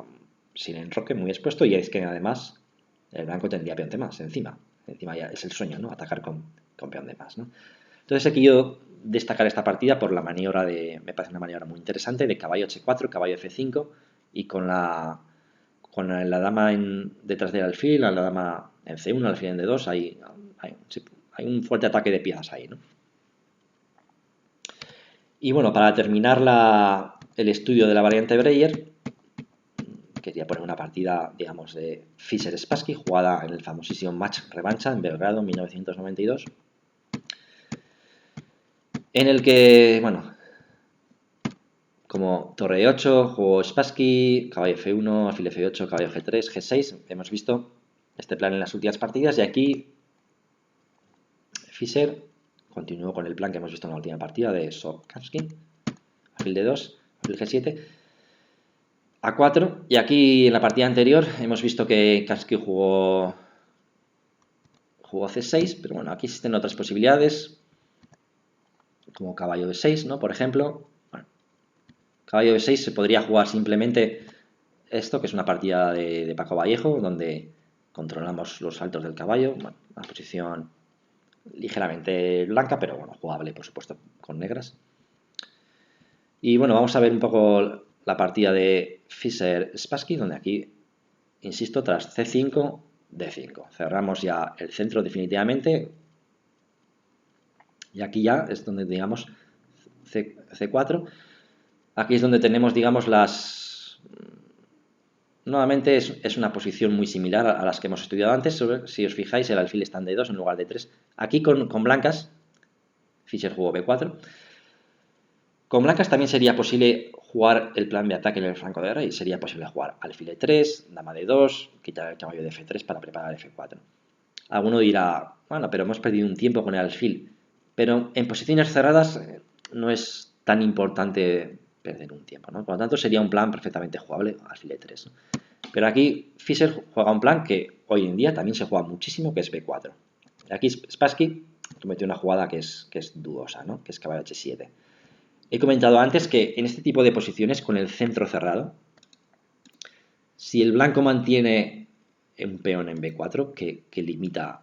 sin enroque, muy expuesto, y es que además el blanco tendría peón de más encima. Encima ya es el sueño, ¿no? Atacar con peón de más, ¿no? Entonces aquí yo destacar esta partida por la maniobra me parece una maniobra muy interesante, de caballo h4, caballo f5, y con la dama detrás del alfil, la dama en c1, alfil en d2, hay un fuerte ataque de piezas ahí, ¿no? Y bueno, para terminar el estudio de la variante Breyer, quería poner una partida, digamos, de Fischer-Spassky, jugada en el famosísimo match revancha en Belgrado en 1992, en el que, bueno, como torre 8, juego Spassky, caballo f1, alfil f8, caballo g3, g6. Hemos visto este plan en las últimas partidas y aquí Fischer continuó con el plan que hemos visto en la última partida de Sobkowski, alfil d2, alfil g7, a4. Y aquí en la partida anterior hemos visto que Kasky jugó c6, pero bueno, aquí existen otras posibilidades, como caballo d6, ¿no? Por ejemplo, bueno, caballo d6 se podría jugar simplemente esto, que es una partida de Paco Vallejo, donde controlamos los saltos del caballo, bueno, una posición ligeramente blanca, pero bueno, jugable, por supuesto, con negras. Y bueno, vamos a ver un poco la partida de Fischer-Spassky, donde aquí, insisto, tras c5, d5. Cerramos ya el centro definitivamente. Y aquí ya es donde, digamos, c4. Aquí es donde tenemos, digamos, nuevamente es una posición muy similar a las que hemos estudiado antes. Si os fijáis, el alfil está en d2 en lugar de 3. Aquí con blancas, Fischer jugó b4. Con blancas también sería posible jugar el plan de ataque en el flanco de rey. Sería posible jugar alfil e3, dama de 2, quitar el caballo de f3 para preparar f4. Alguno dirá, bueno, pero hemos perdido un tiempo con el alfil. Pero en posiciones cerradas no es tan importante perder un tiempo, ¿no? Por lo tanto, sería un plan perfectamente jugable, alfil e3, ¿no? Pero aquí Fischer juega un plan que hoy en día también se juega muchísimo, que es b4. Aquí Spassky cometió una jugada que es dudosa, ¿no? Que es caballo h7. He comentado antes que en este tipo de posiciones con el centro cerrado, si el blanco mantiene un peón en b4 que limita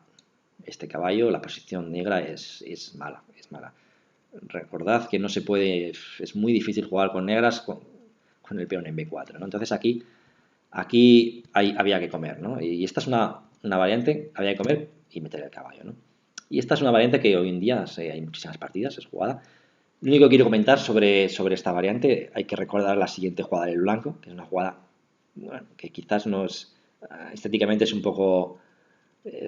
este caballo, la posición negra es mala, es mala. Recordad que no se puede, es muy difícil jugar con negras con el peón en b4, ¿no? Entonces aquí había que comer, ¿no? Y esta es una variante, había que comer y meter el caballo, ¿no? Y esta es una variante que hoy en día hay muchísimas partidas, es jugada. Lo único que quiero comentar sobre esta variante, hay que recordar la siguiente jugada del blanco, que es una jugada, bueno, que quizás estéticamente es un poco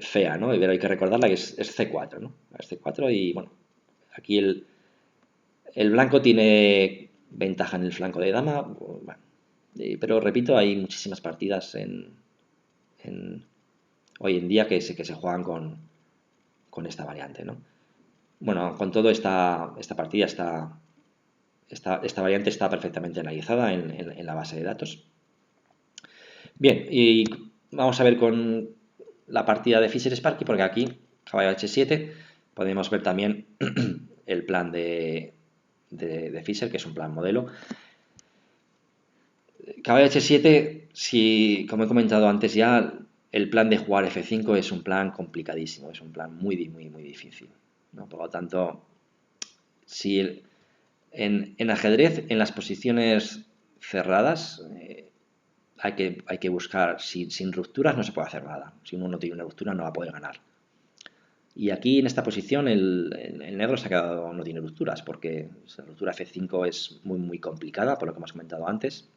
fea, ¿no? Pero hay que recordarla que es C4, ¿no? Es C4 y, bueno, aquí el blanco tiene ventaja en el flanco de dama, bueno, pero repito, hay muchísimas partidas hoy en día que se juegan con esta variante, ¿no? Bueno, con todo esta partida, esta variante está perfectamente analizada en la base de datos. Bien, y vamos a ver con la partida de Fischer-Spassky, porque aquí caballo h7, podemos ver también el plan de Fischer, que es un plan modelo. Caballo H7, si, como he comentado antes ya, el plan de jugar F5 es un plan complicadísimo, es un plan muy difícil, ¿no? Por lo tanto, si en ajedrez, en las posiciones cerradas, hay que buscar, sin rupturas no se puede hacer nada. Si uno no tiene una ruptura no va a poder ganar. Y aquí en esta posición el negro se ha quedado, no tiene rupturas, porque la ruptura F5 es muy complicada, por lo que hemos comentado antes.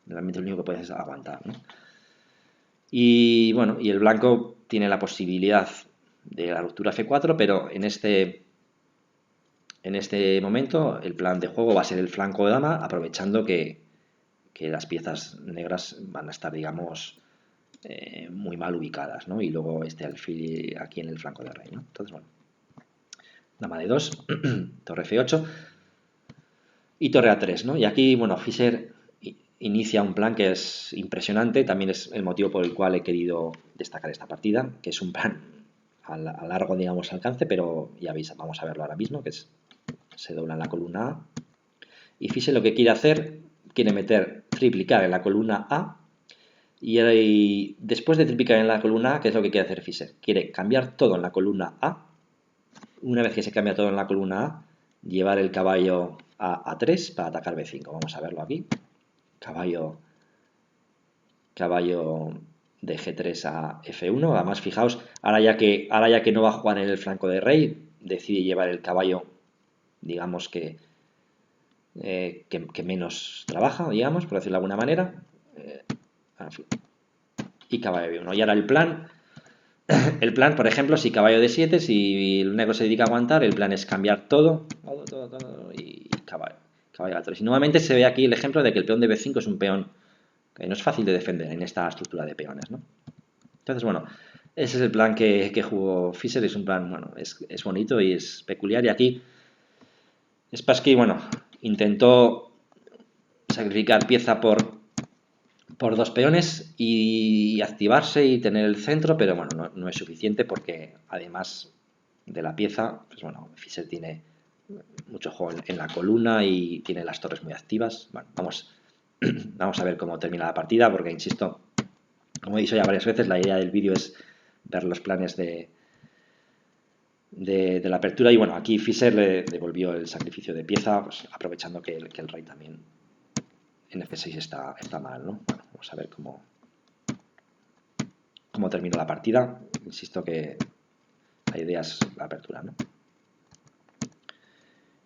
Realmente lo único que puedes es aguantar, ¿no? Y bueno, y el blanco tiene la posibilidad de la ruptura F4, pero en este momento el plan de juego va a ser el flanco de dama, aprovechando que las piezas negras van a estar, digamos, muy mal ubicadas, ¿no? Y luego este alfil aquí en el flanco de rey, ¿no? Entonces, bueno, dama de 2, torre F8 y torre A3, ¿no? Y aquí, bueno, Fischer inicia un plan que es impresionante, también es el motivo por el cual he querido destacar esta partida, que es un plan a largo, digamos, alcance, pero ya veis, vamos a verlo ahora mismo, que es, se dobla en la columna A, y Fischer lo que quiere hacer, quiere meter, triplicar en la columna A, y después de triplicar en la columna A, ¿qué es lo que quiere hacer Fischer? Quiere cambiar todo en la columna A, una vez que se cambia todo en la columna A, llevar el caballo a A3 para atacar B5, vamos a verlo aquí. Caballo de G3 a F1. Además, fijaos, ahora ya que no va a jugar en el flanco de rey, decide llevar el caballo, digamos que menos trabaja, digamos, por decirlo de alguna manera. Y caballo B1. Y ahora el plan, por ejemplo, si caballo de 7, si el negro se dedica a aguantar, el plan es cambiar todo y caballo A3. Y nuevamente se ve aquí el ejemplo de que el peón de B5 es un peón que no es fácil de defender en esta estructura de peones, ¿no? Entonces, bueno, ese es el plan que jugó Fischer, es un plan, bueno, es bonito y es peculiar. Y aquí Spassky, bueno, intentó sacrificar pieza por dos peones y activarse y tener el centro, pero bueno, no es suficiente porque además de la pieza, pues bueno, Fischer tiene mucho juego en la columna y tiene las torres muy activas. Bueno, vamos a ver cómo termina la partida, porque insisto, como he dicho ya varias veces, la idea del vídeo es ver los planes de la apertura. Y bueno, aquí Fischer le devolvió el sacrificio de pieza, pues, aprovechando que el rey también en F6 está mal, ¿no? Bueno, vamos a ver cómo termina la partida. Insisto que la idea es la apertura, ¿no?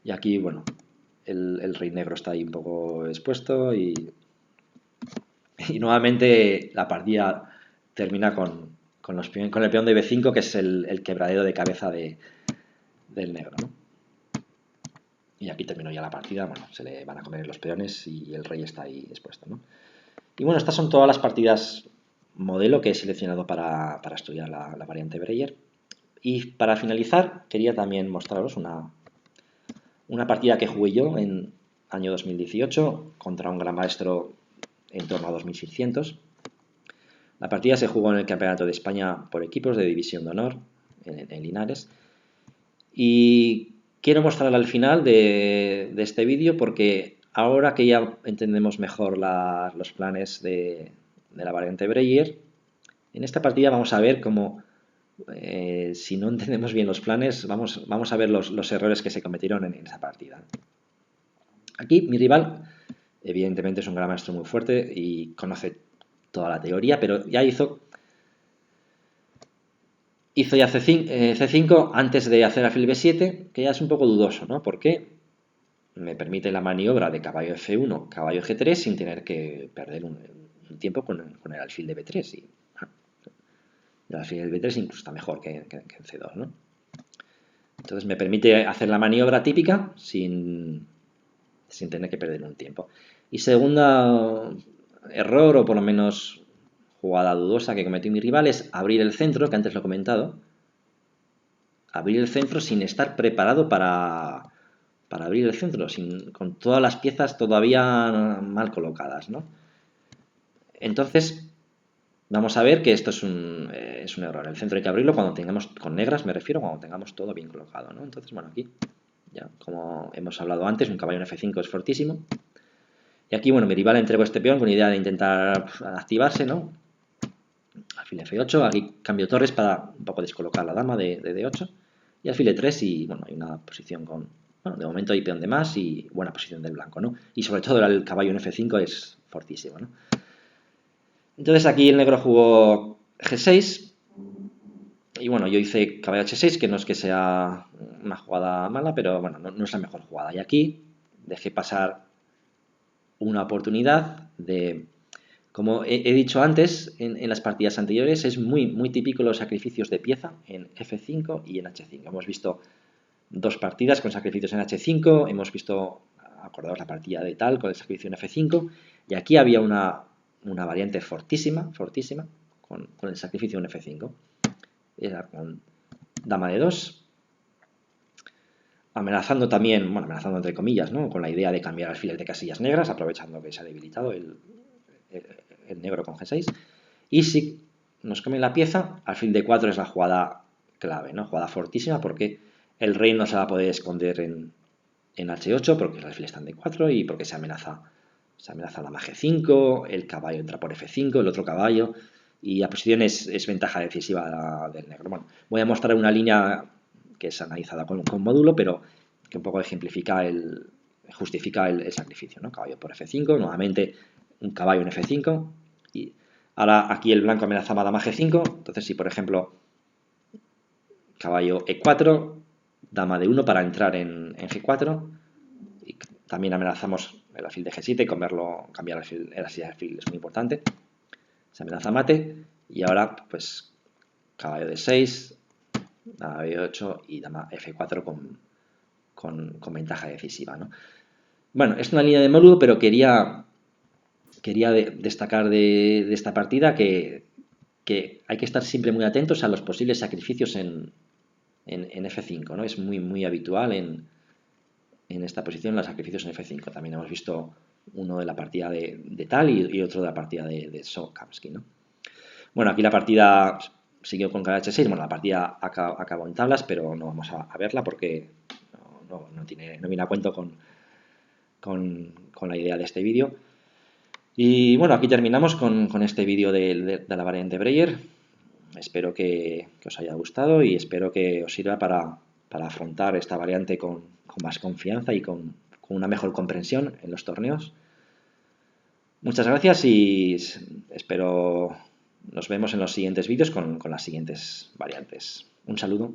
Y aquí, bueno, el rey negro está ahí un poco expuesto y nuevamente la partida termina con el peón de B5, que es el quebradero de cabeza del negro, ¿no? Y aquí terminó ya la partida. Bueno, se le van a comer los peones y el rey está ahí expuesto, ¿no? Y bueno, estas son todas las partidas modelo que he seleccionado para estudiar la variante Breyer. Y para finalizar, quería también mostraros una partida que jugué yo en año 2018 contra un gran maestro en torno a 2600. La partida se jugó en el Campeonato de España por equipos de División de Honor en Linares. Y quiero mostrarla al final de este vídeo porque ahora que ya entendemos mejor los planes de la variante Breyer, en esta partida vamos a ver cómo, si no entendemos bien los planes, vamos a ver los errores que se cometieron en esa partida. Aquí mi rival, evidentemente, es un gran maestro muy fuerte y conoce toda la teoría, pero ya hizo ya C5 antes de hacer alfil B7, que ya es un poco dudoso, ¿no? Porque me permite la maniobra de caballo F1, caballo G3 sin tener que perder un tiempo con el alfil de B3. Y el alfil de B3 incluso está mejor que en C2, ¿no? Entonces me permite hacer la maniobra típica sin tener que perder un tiempo. Y segunda error, o por lo menos jugada dudosa que cometió mi rival, es abrir el centro, que antes lo he comentado. Abrir el centro sin estar preparado para abrir el centro, con todas las piezas todavía mal colocadas, ¿no? Entonces, vamos a ver que esto es un error. El centro hay que abrirlo cuando tengamos, con negras me refiero, cuando tengamos todo bien colocado, ¿no? Entonces, bueno, aquí, ya como hemos hablado antes, un caballo en F5 es fortísimo. Y aquí, bueno, mi rival entregó este peón con idea de intentar activarse, ¿no? Alfil F8, aquí cambio torres para un poco descolocar la dama de D8. Y alfil E3 y, bueno, hay una posición con... Bueno, de momento hay peón de más y buena posición del blanco, ¿no? Y sobre todo el caballo en F5 es fortísimo, ¿no? Entonces aquí el negro jugó G6 y bueno, yo hice caballo H6, que no es que sea una jugada mala, pero bueno, no es la mejor jugada. Y aquí dejé pasar una oportunidad de, como he dicho antes en las partidas anteriores, es muy típico los sacrificios de pieza en F5 y en H5. Hemos visto dos partidas con sacrificios en H5, hemos visto, acordaos la partida de tal con el sacrificio en F5, y aquí había una variante fortísima con el sacrificio en F5. Era con dama de 2, amenazando también, bueno, amenazando entre comillas, ¿no? Con la idea de cambiar alfiles de casillas negras, aprovechando que se ha debilitado el negro con G6. Y si nos come la pieza, alfil de 4 es la jugada clave, ¿no? Jugada fortísima porque el rey no se va a poder esconder en H8 porque el alfil está en D4 y porque se amenaza la dama G5, el caballo entra por F5, el otro caballo, y la posición es ventaja decisiva del negro. Bueno, voy a mostrar una línea que es analizada con módulo, pero que un poco justifica el sacrificio, ¿no? Caballo por F5, nuevamente un caballo en F5, y ahora aquí el blanco amenazaba a dama G5, entonces si por ejemplo caballo E4, dama de 1 para entrar en G4, y también amenazamos el alfil de G7 y cambiar el alfil es muy importante. Se amenaza mate y ahora pues caballo de 6, dama B8 y dama F4 con ventaja decisiva, ¿no? Bueno, es una línea de módulo, pero quería destacar de esta partida que hay que estar siempre muy atentos a los posibles sacrificios en F5, ¿no? Es muy habitual en esta posición los sacrificios en F5. También hemos visto uno de la partida de Tal y otro de la partida de Sokamsky, ¿no? Bueno, aquí la partida siguió con KH6. Bueno, la partida acabó en tablas, pero no vamos a verla porque no viene a cuento con la idea de este vídeo. Y bueno, aquí terminamos con este vídeo de la variante Breyer. Espero que os haya gustado y espero que os sirva para afrontar esta variante con más confianza y con una mejor comprensión en los torneos. Muchas gracias y espero nos vemos en los siguientes vídeos con las siguientes variantes. Un saludo.